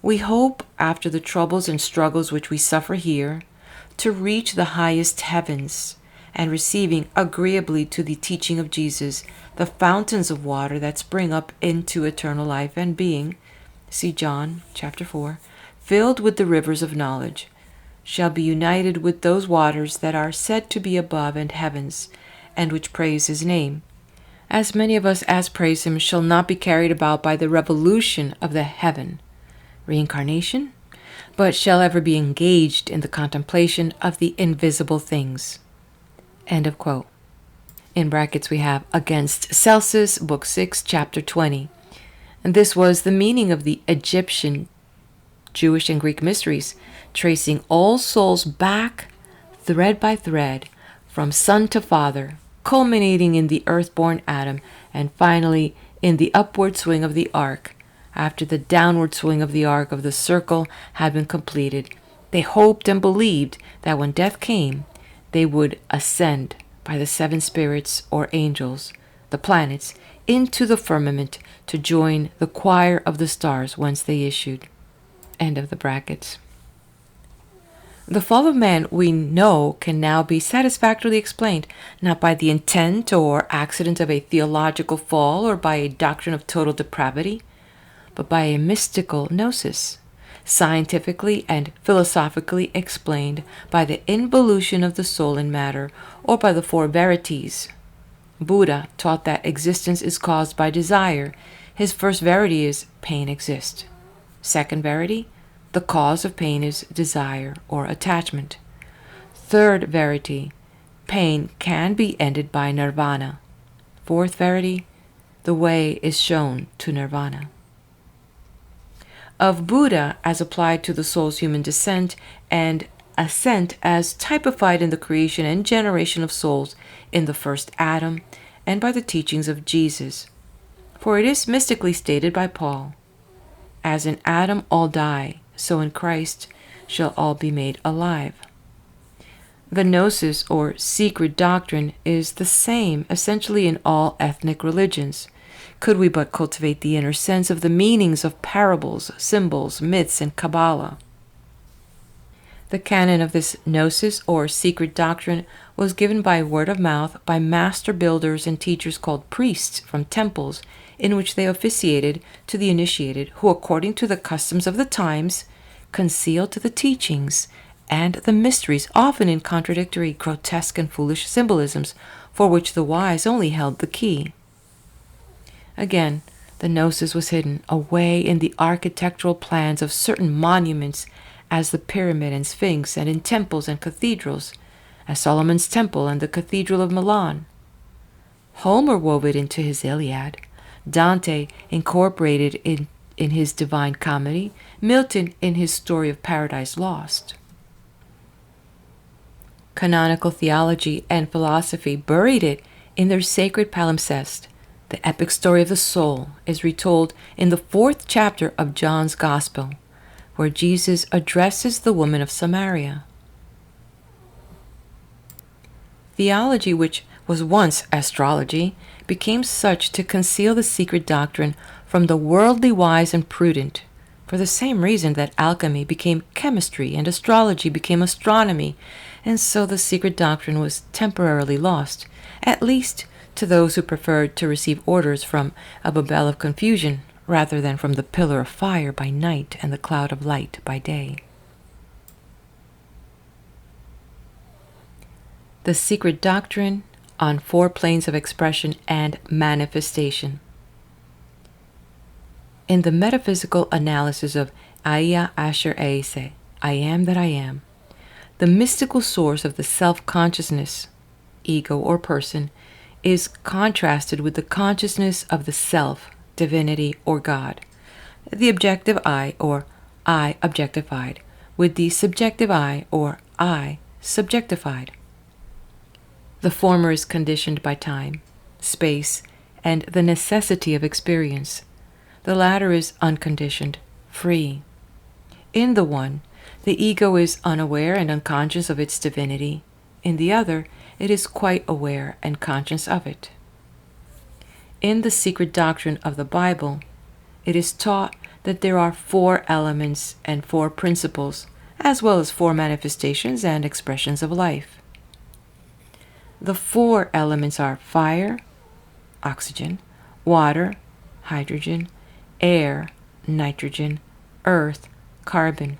We hope, after the troubles and struggles which we suffer here, to reach the highest heavens, and receiving agreeably to the teaching of Jesus the fountains of water that spring up into eternal life and being, see John chapter 4, filled with the rivers of knowledge, shall be united with those waters that are said to be above and heavens, and which praise his name. As many of us as praise him shall not be carried about by the revolution of the heaven, reincarnation, but shall ever be engaged in the contemplation of the invisible things. End of quote. In brackets we have Against Celsus, Book 6, Chapter 20. And this was the meaning of the Egyptian, Jewish, and Greek mysteries, tracing all souls back, thread by thread, from son to father, culminating in the earthborn Adam, and finally in the upward swing of the ark. After the downward swing of the arc of the circle had been completed, they hoped and believed that when death came, they would ascend by the seven spirits or angels, the planets, into the firmament to join the choir of the stars whence they issued. End of the brackets. The fall of man, we know, can now be satisfactorily explained, not by the intent or accident of a theological fall or by a doctrine of total depravity, but by a mystical gnosis, scientifically and philosophically explained by the involution of the soul in matter, or by the four verities. Buddha taught that existence is caused by desire. His first verity is pain exists. Second verity, the cause of pain is desire or attachment. Third verity, pain can be ended by nirvana. Fourth verity, the way is shown to nirvana. Of Buddha as applied to the soul's human descent, and ascent as typified in the creation and generation of souls in the first Adam, and by the teachings of Jesus. For it is mystically stated by Paul, as in Adam all die, so in Christ shall all be made alive. The gnosis, or secret doctrine, is the same essentially in all ethnic religions, could we but cultivate the inner sense of the meanings of parables, symbols, myths, and Kabbalah. The canon of this gnosis, or secret doctrine, was given by word of mouth by master builders and teachers called priests from temples, in which they officiated to the initiated, who, according to the customs of the times, concealed the teachings and the mysteries, often in contradictory, grotesque, and foolish symbolisms, for which the wise only held the key. Again, the gnosis was hidden away in the architectural plans of certain monuments, as the pyramid and sphinx, and in temples and cathedrals, as Solomon's temple and the Cathedral of Milan. Homer wove it into his Iliad, Dante incorporated it in his Divine Comedy, Milton in his story of Paradise Lost. Canonical theology and philosophy buried it in their sacred palimpsest. The epic story of the soul is retold in the 4th chapter of John's Gospel, where Jesus addresses the woman of Samaria. Theology, which was once astrology, became such to conceal the secret doctrine from the worldly wise and prudent, for the same reason that alchemy became chemistry and astrology became astronomy, and so the secret doctrine was temporarily lost, at least to those who preferred to receive orders from a Babel of confusion rather than from the pillar of fire by night and the cloud of light by day. The secret doctrine on 4 planes of expression and manifestation. In the metaphysical analysis of Aya Asher Eise, I am that I am, the mystical source of the self-consciousness, ego or person, is contrasted with the consciousness of the self, divinity, or God, the objective I, or I objectified, with the subjective I, or I subjectified. The former is conditioned by time, space, and the necessity of experience. The latter is unconditioned, free. In the one, the ego is unaware and unconscious of its divinity. In the other, it is quite aware and conscious of it. In the secret doctrine of the Bible, it is taught that there are 4 elements and 4 principles, as well as 4 manifestations and expressions of life. The 4 elements are fire, oxygen, water, hydrogen, air, nitrogen, earth, carbon,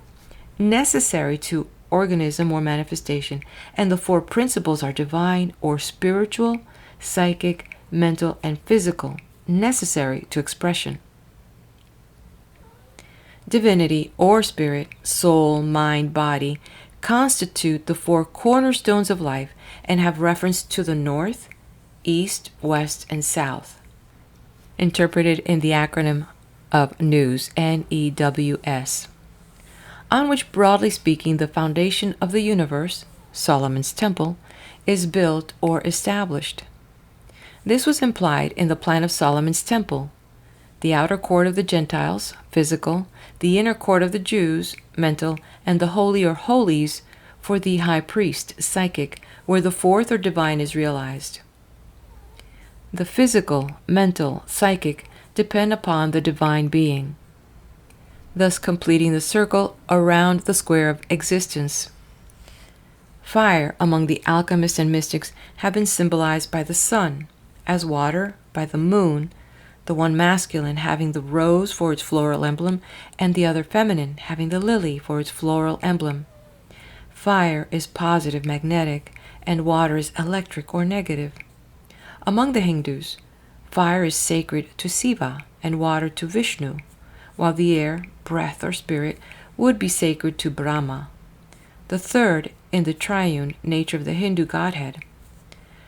necessary to organism or manifestation, and the 4 principles are divine or spiritual, psychic, mental, and physical, necessary to expression. Divinity or spirit, soul, mind, body, constitute the 4 cornerstones of life and have reference to the north, East, West, and South, interpreted in the acronym of NEWS, N-E-W-S, on which, broadly speaking, the foundation of the universe, Solomon's Temple, is built or established. This was implied in the plan of Solomon's Temple: the outer court of the Gentiles, physical; the inner court of the Jews, mental; and the holy or holies for the high priest, psychic, where the fourth or divine is realized. The physical, mental, psychic depend upon the divine being, thus completing the circle around the square of existence. Fire among the alchemists and mystics have been symbolized by the sun, as water by the moon, the one masculine having the rose for its floral emblem, and the other feminine having the lily for its floral emblem. Fire is positive, magnetic, and water is electric or negative. Among the Hindus, fire is sacred to Shiva and water to Vishnu, while the air, breath, or spirit would be sacred to Brahma, the third in the triune nature of the Hindu godhead.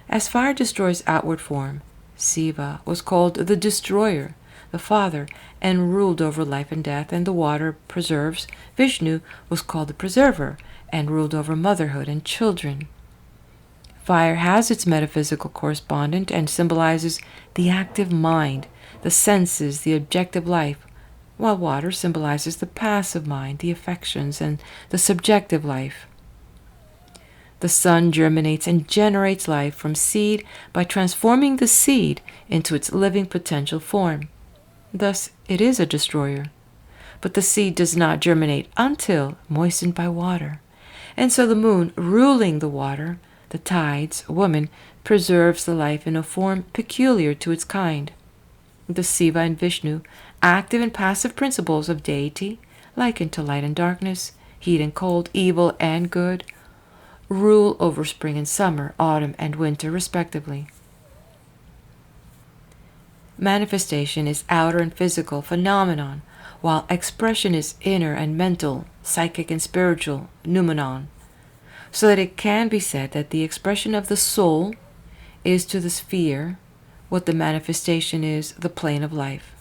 As fire destroys outward form, Shiva was called the destroyer, the father, and ruled over life and death, and the water preserves. Vishnu was called the preserver, and ruled over motherhood and children. Fire has its metaphysical correspondent and symbolizes the active mind, the senses, the objective life, while water symbolizes the passive mind, the affections, and the subjective life. The sun germinates and generates life from seed by transforming the seed into its living potential form. Thus, it is a destroyer. But the seed does not germinate until moistened by water. And so the moon, ruling the water, the tides, woman, preserves the life in a form peculiar to its kind. The Shiva and Vishnu, active and passive principles of deity, likened to light and darkness, heat and cold, evil and good, rule over spring and summer, autumn and winter, respectively. Manifestation is outer and physical phenomenon, while expression is inner and mental, psychic and spiritual, noumenon, so that it can be said that the expression of the soul is to the sphere what the manifestation is the plane of life.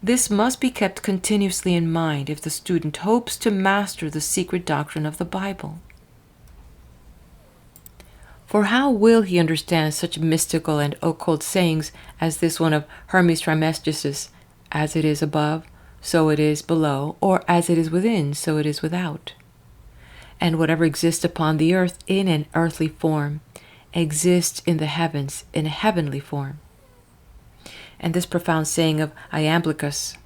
This must be kept continuously in mind if the student hopes to master the secret doctrine of the Bible. For how will he understand such mystical and occult sayings as this one of Hermes Trismegistus, as it is above, so it is below, or as it is within, so it is without? And whatever exists upon the earth in an earthly form exists in the heavens in a heavenly form. And this profound saying of Iamblichus,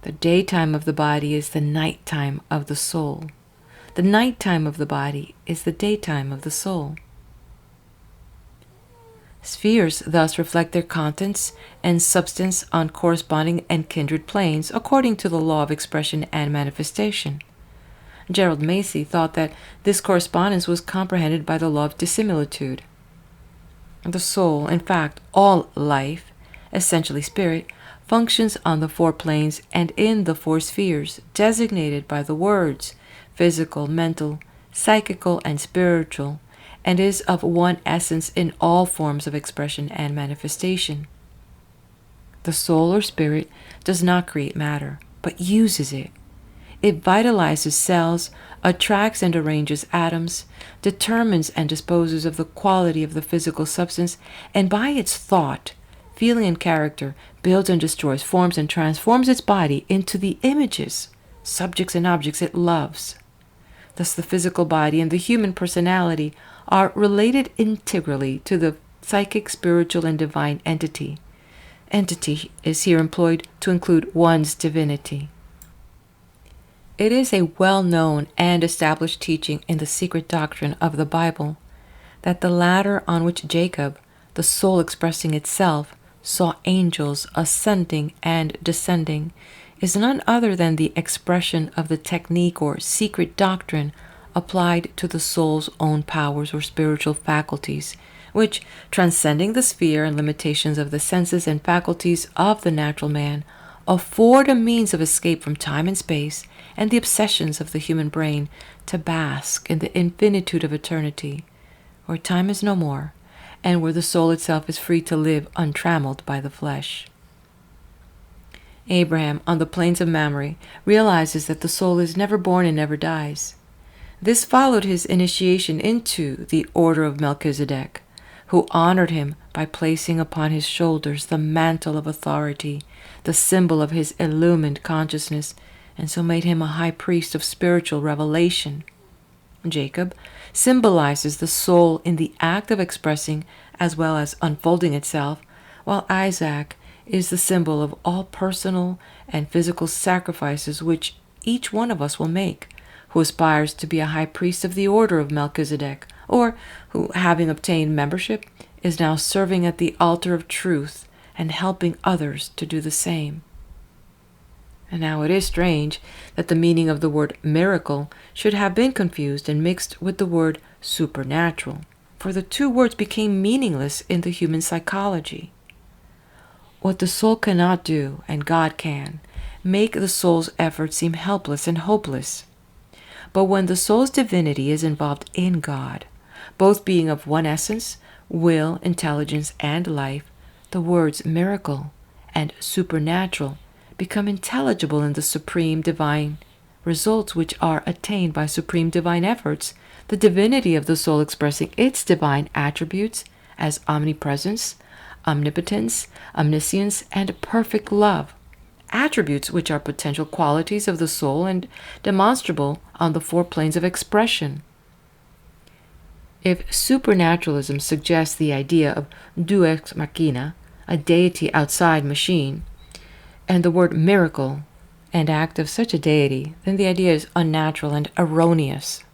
the daytime of the body is the nighttime of the soul. The nighttime of the body is the daytime of the soul. Spheres thus reflect their contents and substance on corresponding and kindred planes according to the law of expression and manifestation. Gerald Macy thought that this correspondence was comprehended by the law of dissimilitude. The soul, in fact, all life, essentially spirit, functions on the four planes and in the four spheres, designated by the words physical, mental, psychical, and spiritual, and is of one essence in all forms of expression and manifestation. The soul or spirit does not create matter, but uses it. It vitalizes cells, attracts and arranges atoms, determines and disposes of the quality of the physical substance, and by its thought, feeling, and character builds and destroys, forms and transforms its body into the images, subjects, and objects it loves. Thus the physical body and the human personality are related integrally to the psychic, spiritual, and divine entity. Entity is here employed to include one's divinity. It is a well-known and established teaching in the secret doctrine of the Bible that the ladder on which Jacob, the soul expressing itself, saw angels ascending and descending is none other than the expression of the technique or secret doctrine applied to the soul's own powers or spiritual faculties, which, transcending the sphere and limitations of the senses and faculties of the natural man, afford a means of escape from time and space and the obsessions of the human brain to bask in the infinitude of eternity, where time is no more, and where the soul itself is free to live untrammeled by the flesh. Abraham, on the plains of Mamre, realizes that the soul is never born and never dies. This followed his initiation into the order of Melchizedek, who honored him by placing upon his shoulders the mantle of authority, the symbol of his illumined consciousness, and so made him a high priest of spiritual revelation. Jacob symbolizes the soul in the act of expressing as well as unfolding itself, while Isaac is the symbol of all personal and physical sacrifices which each one of us will make, who aspires to be a high priest of the order of Melchizedek, or who, having obtained membership, is now serving at the altar of truth and helping others to do the same. And now it is strange that the meaning of the word miracle should have been confused and mixed with the word supernatural, for the two words became meaningless in the human psychology. What the soul cannot do, and God can, make the soul's efforts seem helpless and hopeless. But when the soul's divinity is involved in God, both being of one essence, will, intelligence, and life, the words miracle and supernatural become intelligible in the supreme divine results which are attained by supreme divine efforts, the divinity of the soul expressing its divine attributes as omnipresence, omnipotence, omniscience, and perfect love, attributes which are potential qualities of the soul and demonstrable on the four planes of expression. If supernaturalism suggests the idea of deus ex machina, a deity outside machine, and the word miracle, and act of such a deity, then the idea is unnatural and erroneous.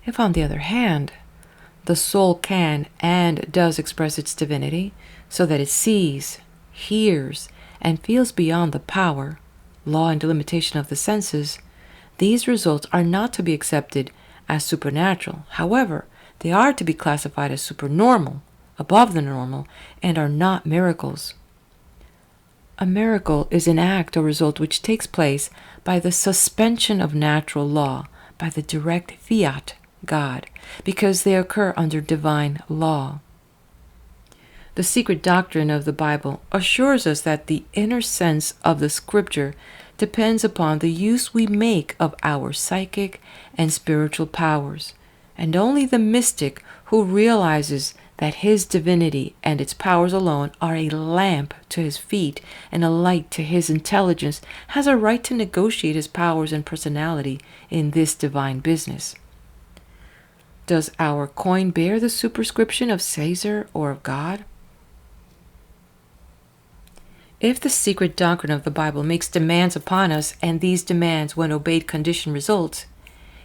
If, on the other hand, the soul can and does express its divinity, so that it sees, hears, and feels beyond the power, law, and limitation of the senses, these results are not to be accepted as supernatural. However, they are to be classified as supernormal, above the normal, and are not miracles. A miracle is an act or result which takes place by the suspension of natural law, by the direct fiat, God, because they occur under divine law. The secret doctrine of the Bible assures us that the inner sense of the scripture depends upon the use we make of our psychic and spiritual powers, and only the mystic who realizes that his divinity and its powers alone are a lamp to his feet and a light to his intelligence has a right to negotiate his powers and personality in this divine business. Does our coin bear the superscription of Caesar or of God? If the secret doctrine of the Bible makes demands upon us, and these demands, when obeyed, condition results,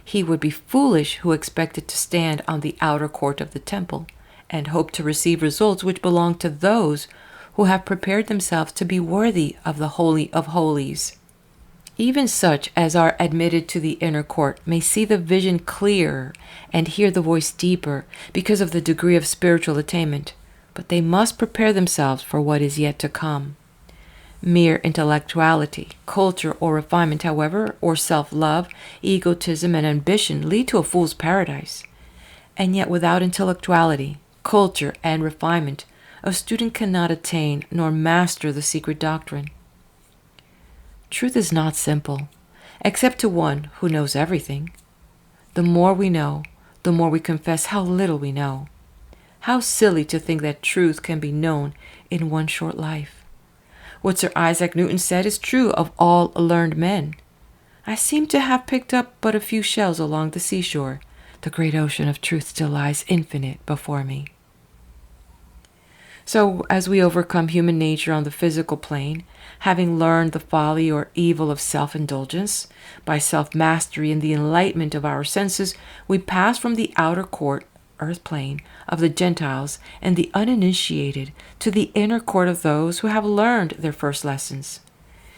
he would be foolish who expected to stand on the outer court of the temple and hope to receive results which belong to those who have prepared themselves to be worthy of the Holy of Holies. Even such as are admitted to the inner court may see the vision clearer and hear the voice deeper because of the degree of spiritual attainment, but they must prepare themselves for what is yet to come. Mere intellectuality, culture, or refinement, however, or self-love, egotism, and ambition lead to a fool's paradise. And yet without intellectuality, culture, and refinement, a student cannot attain nor master the secret doctrine. Truth is not simple, except to one who knows everything. The more we know, the more we confess how little we know. How silly to think that truth can be known in one short life. What Sir Isaac Newton said is true of all learned men. I seem to have picked up but a few shells along the seashore. The great ocean of truth still lies infinite before me. So, as we overcome human nature on the physical plane, having learned the folly or evil of self-indulgence, by self-mastery and the enlightenment of our senses, we pass from the outer court, earth plane, of the Gentiles and the uninitiated to the inner court of those who have learned their first lessons.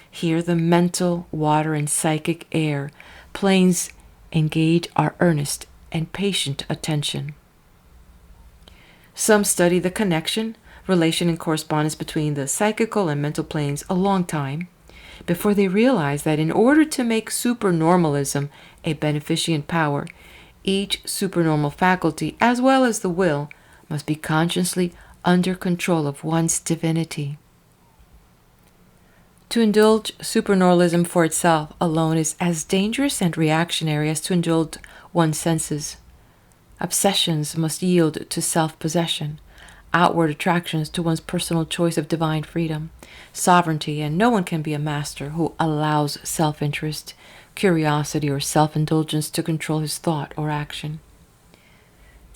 Here the mental, water, and psychic air planes engage our earnest and patient attention. Some study the connection, relation, and correspondence between the psychical and mental planes a long time before they realize that in order to make supernormalism a beneficent power, each supernormal faculty, as well as the will, must be consciously under control of one's divinity. To indulge supernormalism for itself alone is as dangerous and reactionary as to indulge one's senses. Obsessions must yield to self-possession, outward attractions to one's personal choice of divine freedom, sovereignty, and no one can be a master who allows self-interest, curiosity, or self-indulgence to control his thought or action.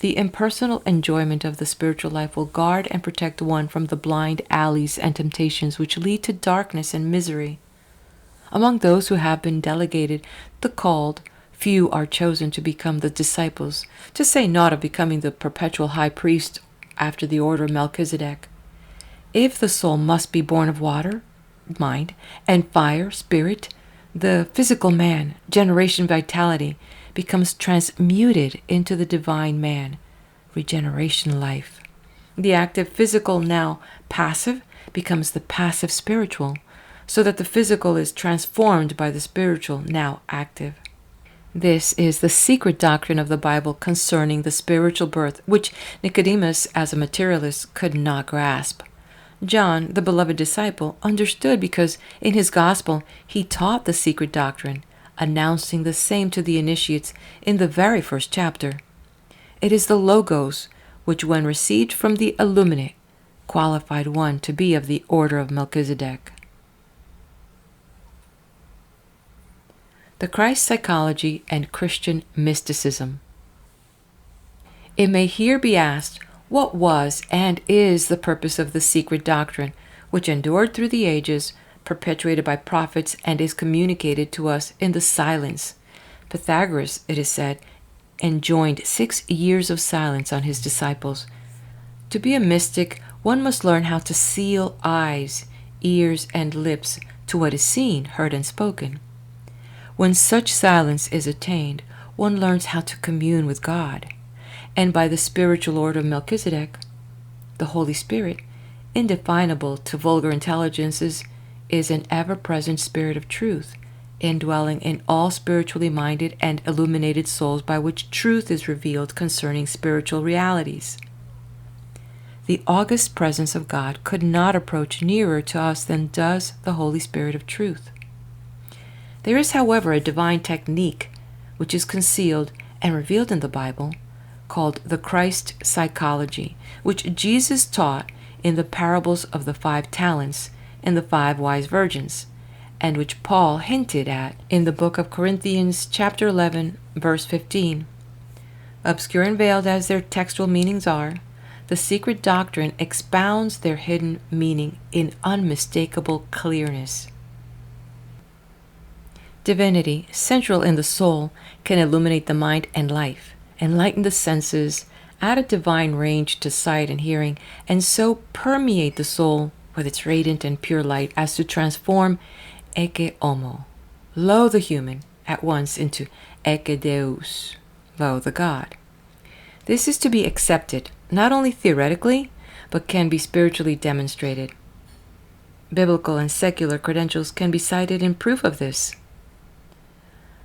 The impersonal enjoyment of the spiritual life will guard and protect one from the blind alleys and temptations which lead to darkness and misery. Among those who have been delegated the called, few are chosen to become the disciples, to say naught of becoming the perpetual high priest after the order of Melchizedek. If the soul must be born of water, mind, and fire, spirit, the physical man, generation, vitality, becomes transmuted into the divine man, regeneration, life. The active physical, now passive, becomes the passive spiritual, so that the physical is transformed by the spiritual, now active. This is the secret doctrine of the Bible concerning the spiritual birth, which Nicodemus, as a materialist, could not grasp. John, the beloved disciple, understood because in his gospel he taught the secret doctrine, announcing the same to the initiates in the very first chapter. It is the Logos which, when received from the Illuminate, qualified one to be of the order of Melchizedek. The Christ psychology and Christian mysticism. It may here be asked, what was and is the purpose of the secret doctrine, which endured through the ages, perpetuated by prophets, and is communicated to us in the silence? Pythagoras, it is said, enjoined 6 years of silence on his disciples. To be a mystic, one must learn how to seal eyes, ears, and lips to what is seen, heard, and spoken. When such silence is attained, one learns how to commune with God, and by the spiritual order of Melchizedek, the Holy Spirit, indefinable to vulgar intelligences, is an ever-present spirit of truth, indwelling in all spiritually minded and illuminated souls, by which truth is revealed concerning spiritual realities. The august presence of God could not approach nearer to us than does the Holy Spirit of truth. There is, however, a divine technique which is concealed and revealed in the Bible, called the Christ psychology, which Jesus taught in the parables of the 5 talents and the 5 wise virgins, and which Paul hinted at in the book of Corinthians chapter 11, verse 15. Obscure and veiled as their textual meanings are, the secret doctrine expounds their hidden meaning in unmistakable clearness. Divinity, central in the soul, can illuminate the mind and life, enlighten the senses, add a divine range to sight and hearing, and so permeate the soul with its radiant and pure light as to transform ecce homo, lo the human, at once into ecce Deus, lo the God. This is to be accepted, not only theoretically, but can be spiritually demonstrated. Biblical and secular credentials can be cited in proof of this.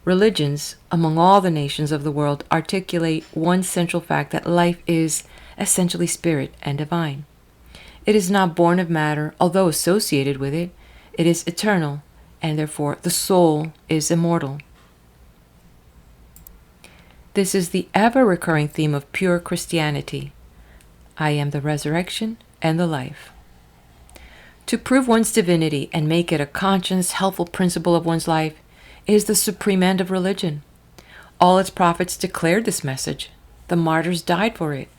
Religions, among all the nations of the world, articulate one central fact, that life is essentially spirit and divine. It is not born of matter, although associated with it. It is eternal, and therefore the soul is immortal. This is the ever-recurring theme of pure Christianity. I am the resurrection and the life. To prove one's divinity and make it a conscious, helpful principle of one's life is the supreme end of religion. All its prophets declared this message. The martyrs died for it.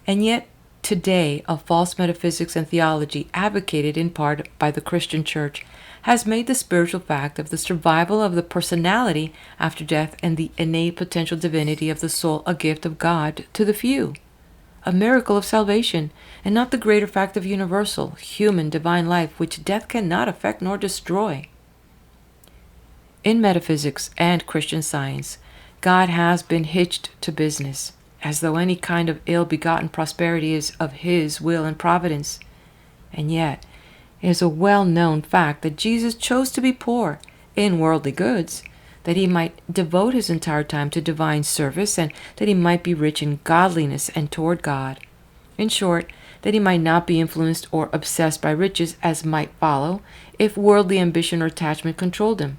And yet, today, a false metaphysics and theology, advocated in part by the Christian Church, has made the spiritual fact of the survival of the personality after death and the innate potential divinity of the soul a gift of God to the few, a miracle of salvation, and not the greater fact of universal, human, divine life, which death cannot affect nor destroy. In metaphysics and Christian Science, God has been hitched to business, as though any kind of ill-begotten prosperity is of His will and providence. And yet, it is a well-known fact that Jesus chose to be poor in worldly goods, that He might devote His entire time to divine service, and that He might be rich in godliness and toward God. In short, that he might not be influenced or obsessed by riches as might follow if worldly ambition or attachment controlled him.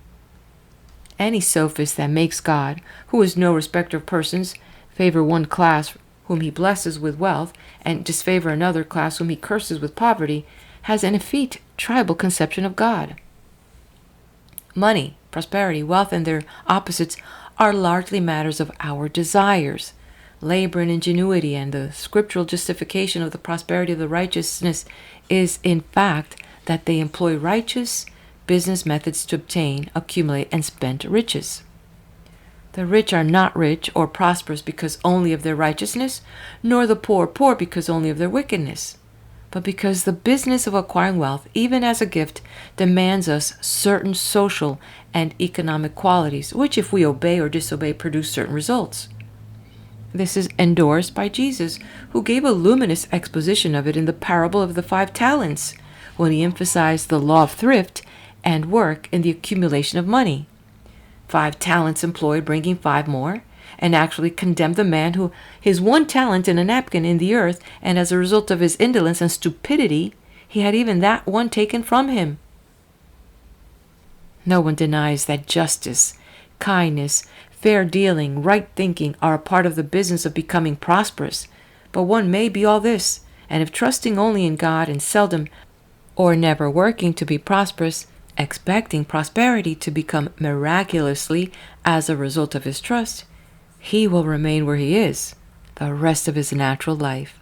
Any sophist that makes God, who is no respecter of persons, favor one class whom he blesses with wealth and disfavor another class whom he curses with poverty, has an effete tribal conception of God. Money, prosperity, wealth, and their opposites are largely matters of our desires. Labor and ingenuity and the scriptural justification of the prosperity of the righteousness is, in fact, that they employ righteous business methods to obtain, accumulate, and spend riches. The rich are not rich or prosperous because only of their righteousness, nor the poor poor because only of their wickedness, but because the business of acquiring wealth, even as a gift, demands us certain social and economic qualities, which, if we obey or disobey, produce certain results. This is endorsed by Jesus, who gave a luminous exposition of it in the parable of the 5 talents, when he emphasized the law of thrift and work in the accumulation of money. 5 talents employed, bringing 5 more, and actually condemned the man who his 1 talent in a napkin in the earth, and as a result of his indolence and stupidity, he had even that 1 taken from him. No one denies that justice, kindness, fair dealing, right thinking are a part of the business of becoming prosperous, but one may be all this, and if trusting only in God and seldom or never working to be prosperous, expecting prosperity to become miraculously as a result of his trust, he will remain where he is the rest of his natural life.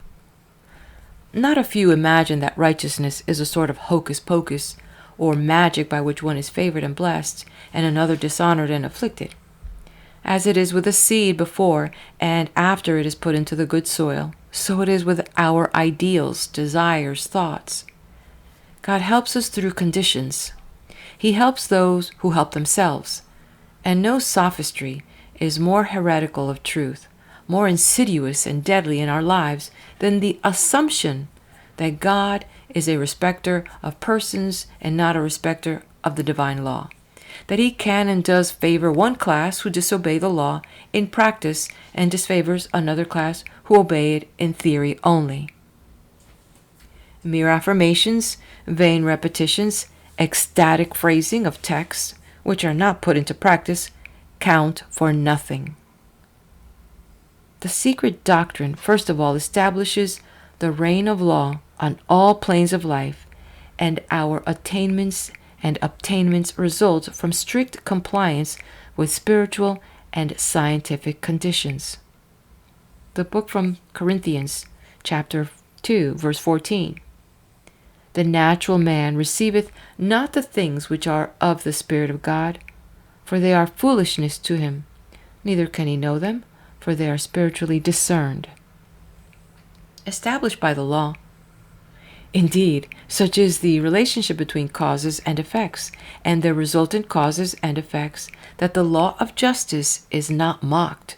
Not a few imagine that righteousness is a sort of hocus pocus or magic by which one is favored and blessed, and another dishonored and afflicted. As it is with a seed before and after it is put into the good soil, so it is with our ideals, desires, thoughts. God helps us through conditions. He helps those who help themselves. And no sophistry is more heretical of truth, more insidious and deadly in our lives than the assumption that God is a respecter of persons and not a respecter of the divine law, that he can and does favor one class who disobey the law in practice and disfavors another class who obey it in theory only. Mere affirmations, vain repetitions, ecstatic phrasing of texts, which are not put into practice, count for nothing. The secret doctrine, first of all, establishes the reign of law on all planes of life, and our attainments and obtainments result from strict compliance with spiritual and scientific conditions. The book from Corinthians, chapter 2, verse 14. The natural man receiveth not the things which are of the Spirit of God, for they are foolishness to him, neither can he know them, for they are spiritually discerned. Established by the law. Indeed, such is the relationship between causes and effects, and their resultant causes and effects, that the law of justice is not mocked,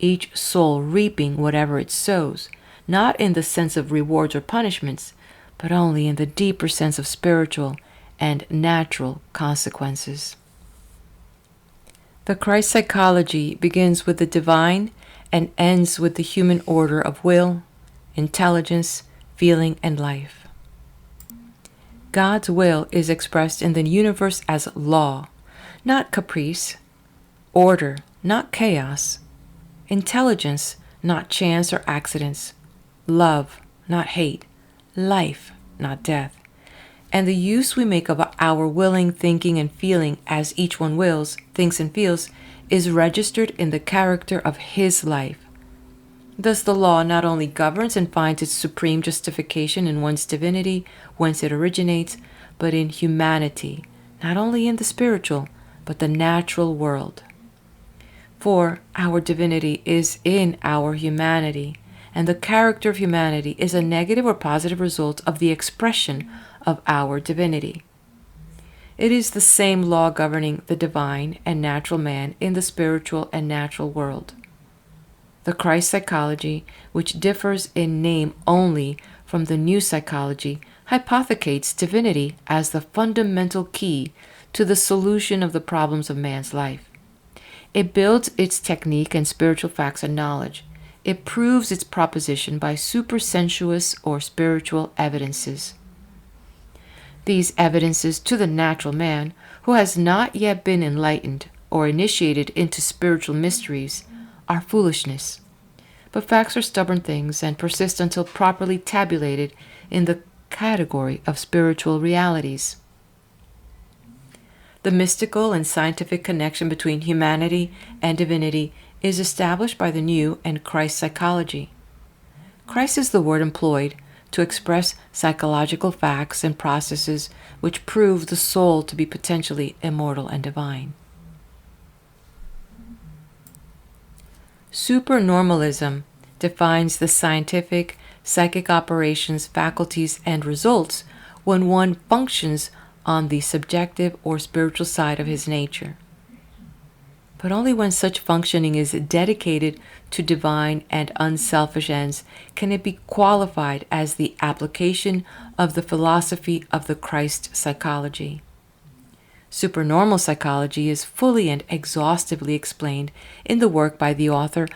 each soul reaping whatever it sows, not in the sense of rewards or punishments, but only in the deeper sense of spiritual and natural consequences. The Christ psychology begins with the divine and ends with the human order of will, intelligence, feeling, and life. God's will is expressed in the universe as law, not caprice, order, not chaos, intelligence, not chance or accidents, love, not hate, life, not death. And the use we make of our willing, thinking, and feeling as each one wills, thinks, and feels is registered in the character of his life. Thus the law not only governs and finds its supreme justification in one's divinity, whence it originates, but in humanity, not only in the spiritual, but the natural world. For our divinity is in our humanity, and the character of humanity is a negative or positive result of the expression of our divinity. It is the same law governing the divine and natural man in the spiritual and natural world. The Christ psychology, which differs in name only from the new psychology, hypothecates divinity as the fundamental key to the solution of the problems of man's life. It builds its technique and spiritual facts and knowledge. it proves its proposition by supersensuous or spiritual evidences. These evidences to the natural man, who has not yet been enlightened or initiated into spiritual mysteries, are foolishness. But facts are stubborn things and persist until properly tabulated in the category of spiritual realities. The mystical and scientific connection between humanity and divinity is established by the new and Christ psychology. Christ is the word employed to express psychological facts and processes which prove the soul to be potentially immortal and divine. Supernormalism defines the scientific, psychic operations, faculties, and results when one functions on the subjective or spiritual side of his nature. But only when such functioning is dedicated to divine and unselfish ends can it be qualified as the application of the philosophy of the Christ psychology. Supernormal psychology is fully and exhaustively explained in the work by the author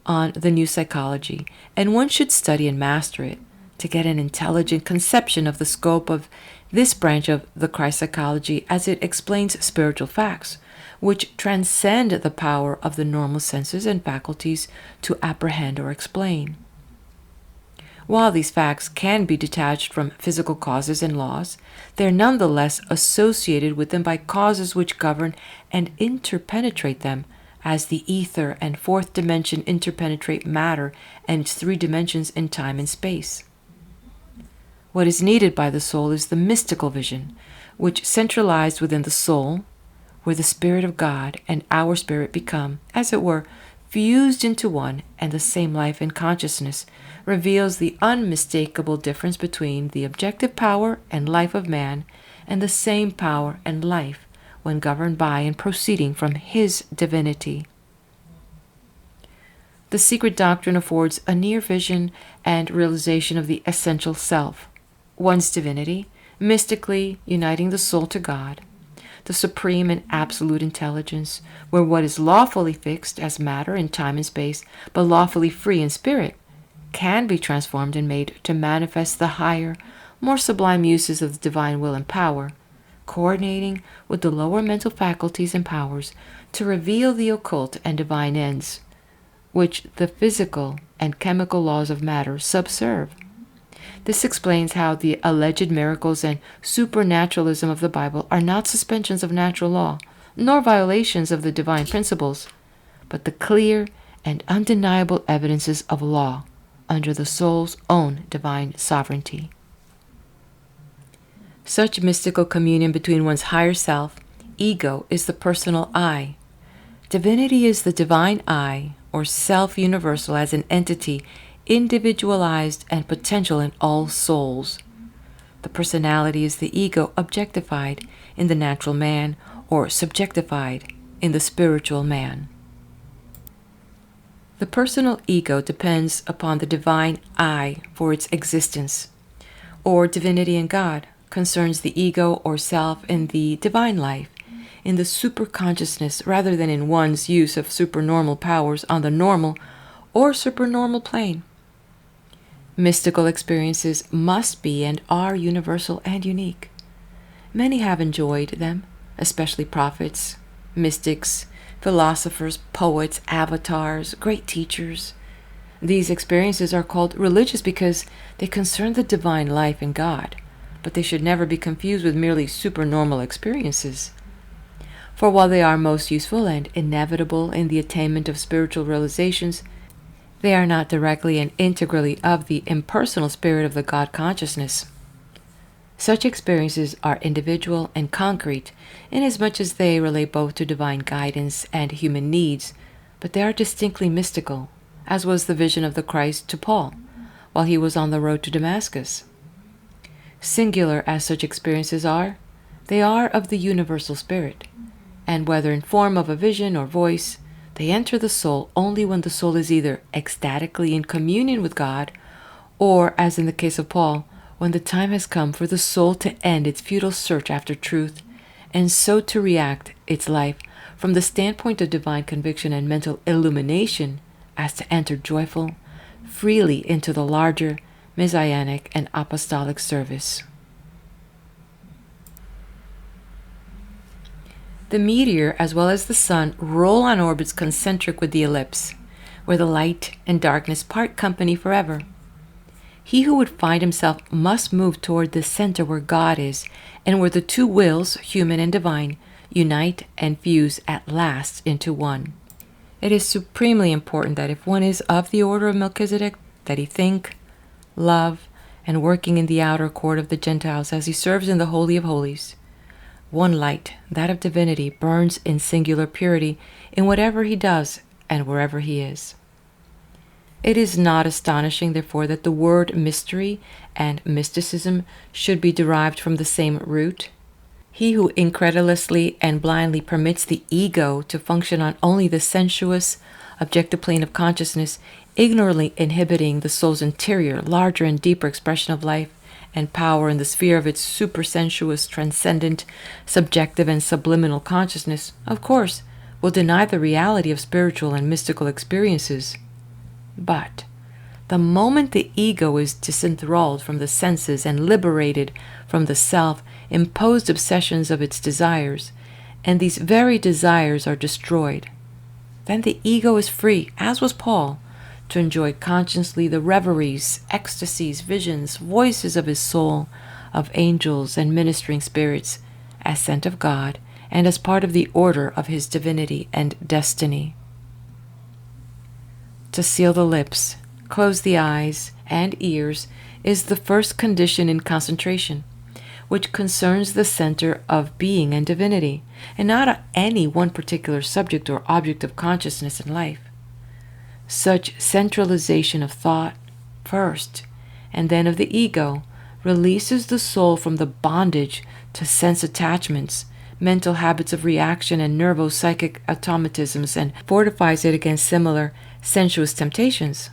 on the new psychology, and one should study and master it to get an intelligent conception of the scope of this branch of the Christ psychology, as it explains spiritual facts which transcend the power of the normal senses and faculties to apprehend or explain. While these facts can be detached from physical causes and laws, they are nonetheless associated with them by causes which govern and interpenetrate them, as the ether and fourth dimension interpenetrate matter and its three dimensions in time and space. What is needed by the soul is the mystical vision, which centralized within the soul, where the Spirit of God and our spirit become, as it were, fused into one and the same life and consciousness, reveals the unmistakable difference between the objective power and life of man and the same power and life when governed by and proceeding from his divinity. The Secret Doctrine affords a near vision and realization of the essential self, one's divinity, mystically uniting the soul to God, the supreme and absolute intelligence, where what is lawfully fixed as matter in time and space, but lawfully free in spirit, can be transformed and made to manifest the higher, more sublime uses of the divine will and power, coordinating with the lower mental faculties and powers to reveal the occult and divine ends, which the physical and chemical laws of matter subserve. This explains how the alleged miracles and supernaturalism of the Bible are not suspensions of natural law, nor violations of the divine principles, but the clear and undeniable evidences of law under the soul's own divine sovereignty. Such mystical communion between one's higher self, ego, is the personal I. Divinity is the divine I, or self-universal as an entity individualized and potential in all souls. The personality is the ego objectified in the natural man, or subjectified in the spiritual man. The personal ego depends upon the divine I for its existence, or divinity in God concerns the ego or self in the divine life, in the superconsciousness rather than in one's use of supernormal powers on the normal or supernormal plane. Mystical experiences must be and are universal and unique. Many have enjoyed them, especially prophets, mystics, philosophers, poets, avatars, great teachers. These experiences are called religious because they concern the divine life in God, but they should never be confused with merely supernormal experiences. For while they are most useful and inevitable in the attainment of spiritual realizations, they are not directly and integrally of the impersonal spirit of the God consciousness. Such experiences are individual and concrete, inasmuch as they relate both to divine guidance and human needs, but they are distinctly mystical, as was the vision of the Christ to Paul, while he was on the road to Damascus. Singular as such experiences are, they are of the universal spirit, and whether in form of a vision or voice, they enter the soul only when the soul is either ecstatically in communion with God, or, as in the case of Paul, when the time has come for the soul to end its futile search after truth, and so to react its life from the standpoint of divine conviction and mental illumination as to enter joyful, freely into the larger messianic and apostolic service. The meteor, as well as the sun, roll on orbits concentric with the ellipse, where the light and darkness part company forever. He who would find himself must move toward the center where God is, and where the two wills, human and divine, unite and fuse at last into one. It is supremely important that if one is of the order of Melchizedek, that he think, love, and working in the outer court of the Gentiles as he serves in the Holy of Holies. One light, that of divinity, burns in singular purity in whatever he does and wherever he is. It is not astonishing, therefore, that the word mystery and mysticism should be derived from the same root. He who incredulously and blindly permits the ego to function on only the sensuous, objective plane of consciousness, ignorantly inhibiting the soul's interior, larger and deeper expression of life and power in the sphere of its supersensuous, transcendent, subjective, and subliminal consciousness, of course, will deny the reality of spiritual and mystical experiences. But the moment the ego is disenthralled from the senses and liberated from the self-imposed obsessions of its desires, and these very desires are destroyed, then the ego is free, as was Paul, to enjoy consciously the reveries, ecstasies, visions, voices of his soul, of angels and ministering spirits, as sent of God, and as part of the order of his divinity and destiny. To seal the lips, close the eyes and ears is the first condition in concentration, which concerns the center of being and divinity, and not any one particular subject or object of consciousness and life. Such centralization of thought first, and then of the ego, releases the soul from the bondage to sense attachments, mental habits of reaction, and nervo-psychic automatisms, and fortifies it against similar sensuous temptations.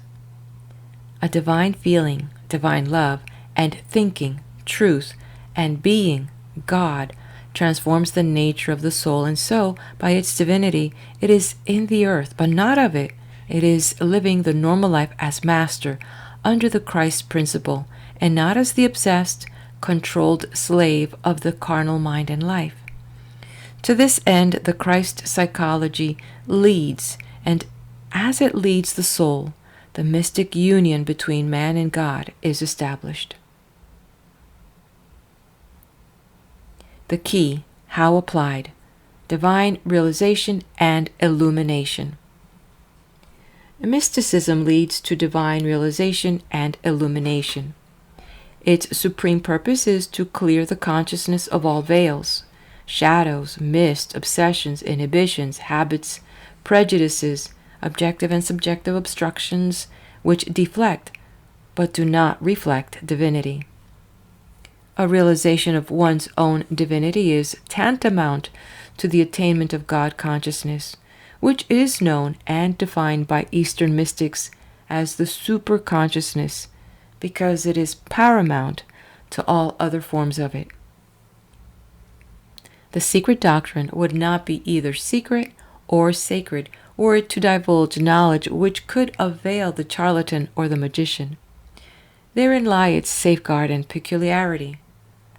A divine feeling, divine love, and thinking, truth, and being, God, transforms the nature of the soul, and so, by its divinity, it is in the earth, but not of it. It is living the normal life as master, under the Christ principle, and not as the obsessed, controlled slave of the carnal mind and life. To this end, the Christ psychology leads, and as it leads the soul, the mystic union between man and God is established. The key, how applied, divine realization and illumination. Mysticism leads to divine realization and illumination. Its supreme purpose is to clear the consciousness of all veils, shadows, mist, obsessions, inhibitions, habits, prejudices, objective and subjective obstructions which deflect but do not reflect divinity. A realization of one's own divinity is tantamount to the attainment of God consciousness, which is known and defined by Eastern mystics as the superconsciousness, because it is paramount to all other forms of it. The secret doctrine would not be either secret or sacred were it to divulge knowledge which could avail the charlatan or the magician. Therein lie its safeguard and peculiarity.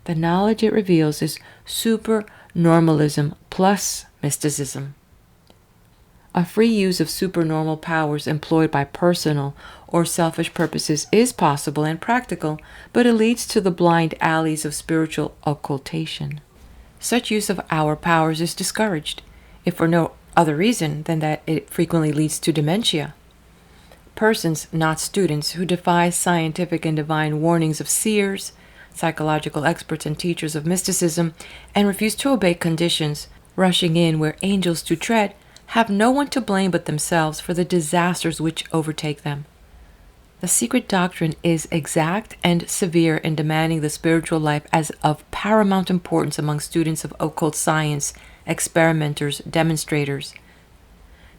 The knowledge it reveals is supernormalism plus mysticism. A free use of supernormal powers employed by personal or selfish purposes is possible and practical, but it leads to the blind alleys of spiritual occultation. Such use of our powers is discouraged, if for no other reason than that it frequently leads to dementia. Persons, not students, who defy scientific and divine warnings of seers, psychological experts and teachers of mysticism, and refuse to obey conditions, rushing in where angels do tread, have no one to blame but themselves for the disasters which overtake them. The secret doctrine is exact and severe in demanding the spiritual life as of paramount importance among students of occult science, experimenters, demonstrators.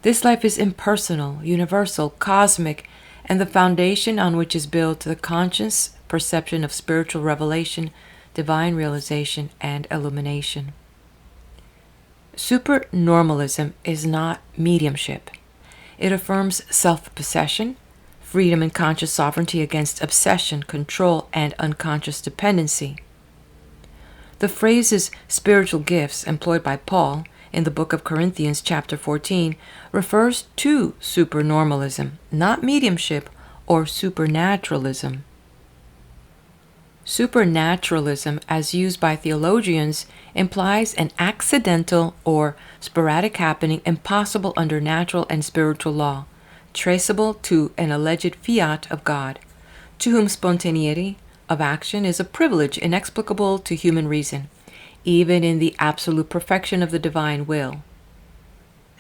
This life is impersonal, universal, cosmic, and the foundation on which is built the conscious perception of spiritual revelation, divine realization, and illumination. Supernormalism is not mediumship. It affirms self-possession, freedom and conscious sovereignty against obsession, control, and unconscious dependency. The phrases spiritual gifts employed by Paul in the book of Corinthians chapter 14 refers to supernormalism, not mediumship or supernaturalism. Supernaturalism, as used by theologians, implies an accidental or sporadic happening impossible under natural and spiritual law, traceable to an alleged fiat of God, to whom spontaneity of action is a privilege inexplicable to human reason, even in the absolute perfection of the divine will.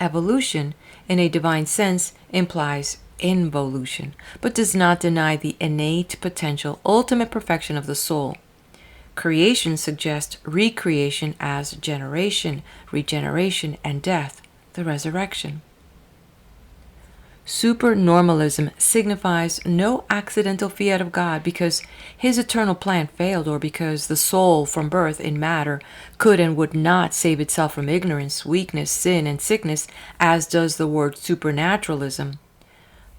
Evolution, in a divine sense, implies involution, but does not deny the innate potential, ultimate perfection of the soul. Creation suggests recreation as generation, regeneration, and death, the resurrection. Supernormalism signifies no accidental fiat of God because his eternal plan failed, or because the soul from birth in matter could and would not save itself from ignorance, weakness, sin, and sickness, as does the word supernaturalism,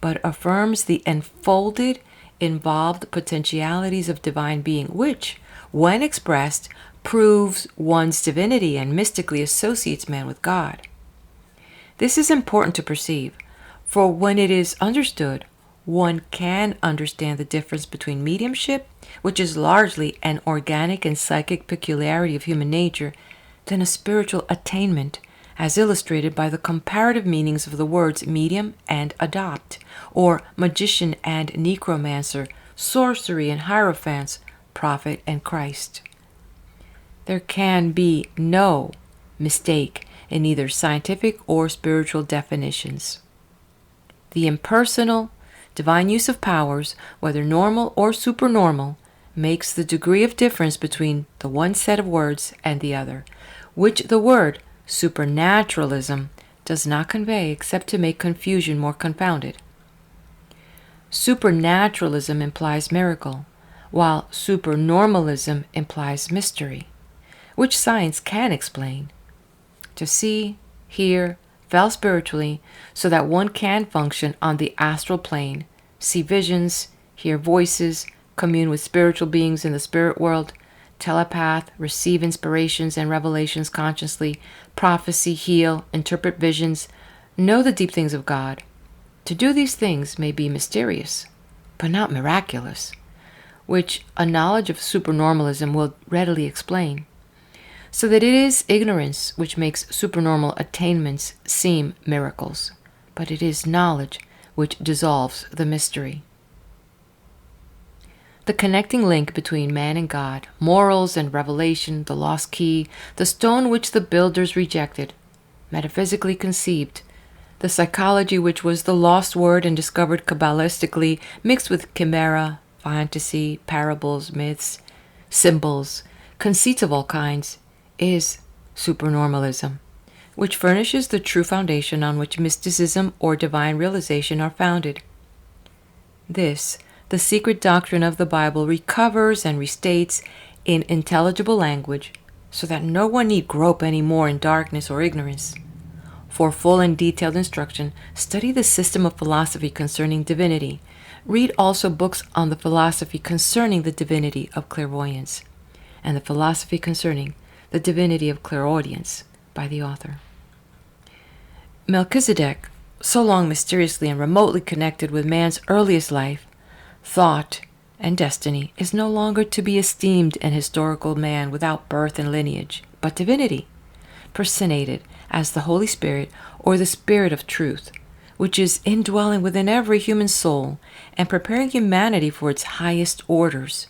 but affirms the enfolded, involved potentialities of divine being, which, when expressed, proves one's divinity and mystically associates man with God. This is important to perceive, for when it is understood, one can understand the difference between mediumship, which is largely an organic and psychic peculiarity of human nature, than a spiritual attainment, as illustrated by the comparative meanings of the words medium and adopt, or magician and necromancer, sorcery and hierophants, prophet and Christ. There can be no mistake in either scientific or spiritual definitions. The impersonal, divine use of powers, whether normal or supernormal, makes the degree of difference between the one set of words and the other, which the word supernaturalism does not convey except to make confusion more confounded. Supernaturalism implies miracle, while supernormalism implies mystery, which science can explain. To see, hear, feel spiritually, so that one can function on the astral plane, see visions, hear voices, commune with spiritual beings in the spirit world, telepath, receive inspirations and revelations consciously, prophecy, heal, interpret visions, know the deep things of God. To do these things may be mysterious, but not miraculous, which a knowledge of supernormalism will readily explain. So that it is ignorance which makes supernormal attainments seem miracles, but it is knowledge which dissolves the mystery. The connecting link between man and God, morals and revelation, the lost key, the stone which the builders rejected, metaphysically conceived, the psychology which was the lost word and discovered Kabbalistically, mixed with chimera, fantasy, parables, myths, symbols, conceits of all kinds, is supernormalism, which furnishes the true foundation on which mysticism or divine realization are founded. This, the secret doctrine of the Bible, recovers and restates in intelligible language, so that no one need grope any more in darkness or ignorance. For full and detailed instruction, study the system of philosophy concerning divinity. Read also books on the philosophy concerning the divinity of clairvoyance, and the philosophy concerning the divinity of clairaudience by the author. Melchizedek, so long mysteriously and remotely connected with man's earliest life, thought, and destiny, is no longer to be esteemed an historical man without birth and lineage, but divinity, personated as the Holy Spirit or the Spirit of Truth, which is indwelling within every human soul and preparing humanity for its highest orders,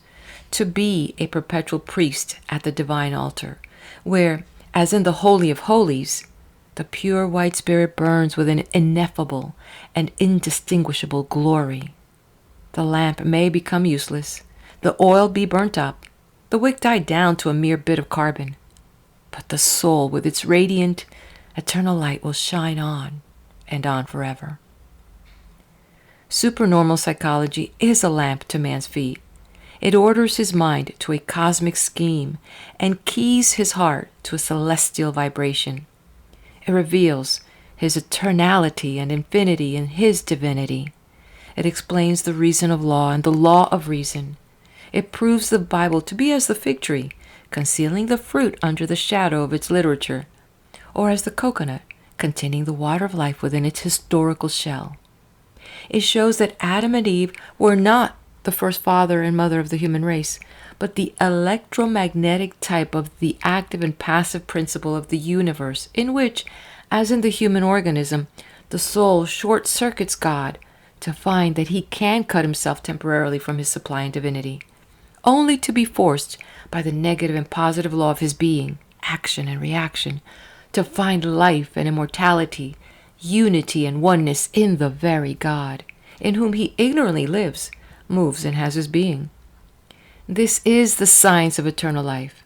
to be a perpetual priest at the divine altar, where, as in the Holy of Holies, the pure white spirit burns with an ineffable and indistinguishable glory. The lamp may become useless, the oil be burnt up, the wick die down to a mere bit of carbon, but the soul with its radiant, eternal light will shine on and on forever. Supernormal psychology is a lamp to man's feet. It orders his mind to a cosmic scheme and keys his heart to a celestial vibration. It reveals his eternality and infinity in his divinity. It explains the reason of law and the law of reason. It proves the Bible to be as the fig tree, concealing the fruit under the shadow of its literature, or as the coconut, containing the water of life within its historical shell. It shows that Adam and Eve were not the first father and mother of the human race, but the electromagnetic type of the active and passive principle of the universe, in which, as in the human organism, the soul short-circuits God to find that he can cut himself temporarily from his supply and divinity, only to be forced by the negative and positive law of his being, action and reaction, to find life and immortality, unity and oneness in the very God, in whom he ignorantly lives, moves, and has his being. This is the science of eternal life.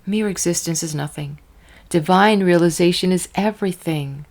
Mere existence is nothing. Divine realization is everything.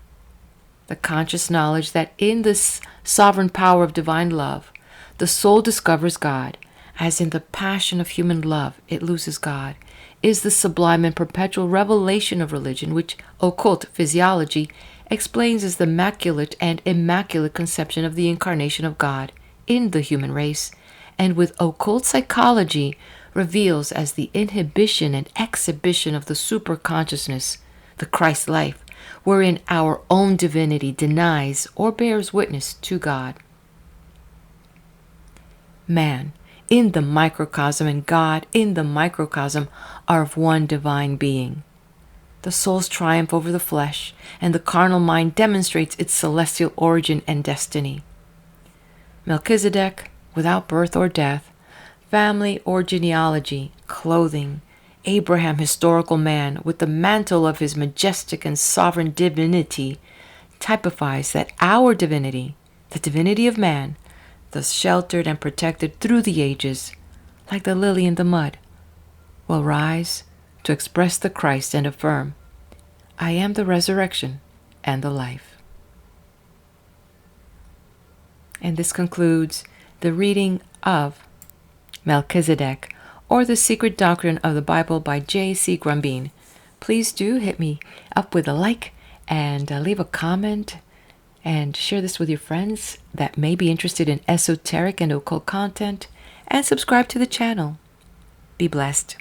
The conscious knowledge that in this sovereign power of divine love, the soul discovers God, as in the passion of human love it loses God, is the sublime and perpetual revelation of religion, which occult physiology explains as the immaculate and immaculate conception of the incarnation of God in the human race, and with occult psychology reveals as the inhibition and exhibition of the superconsciousness, the Christ life, wherein our own divinity denies or bears witness to God. Man in the microcosm and God in the microcosm are of one divine being. The soul's triumph over the flesh and the carnal mind demonstrates its celestial origin and destiny. Melchizedek, without birth or death, family or genealogy, clothing, Abraham, historical man, with the mantle of his majestic and sovereign divinity, typifies that our divinity, the divinity of man, thus sheltered and protected through the ages, like the lily in the mud, will rise to express the Christ and affirm, I am the resurrection and the life. And this concludes the reading of Melchizedek, or The Secret Doctrine of the Bible by J.C. Grumbine. Please do hit me up with a like and leave a comment and share this with your friends that may be interested in esoteric and occult content, and subscribe to the channel. Be blessed.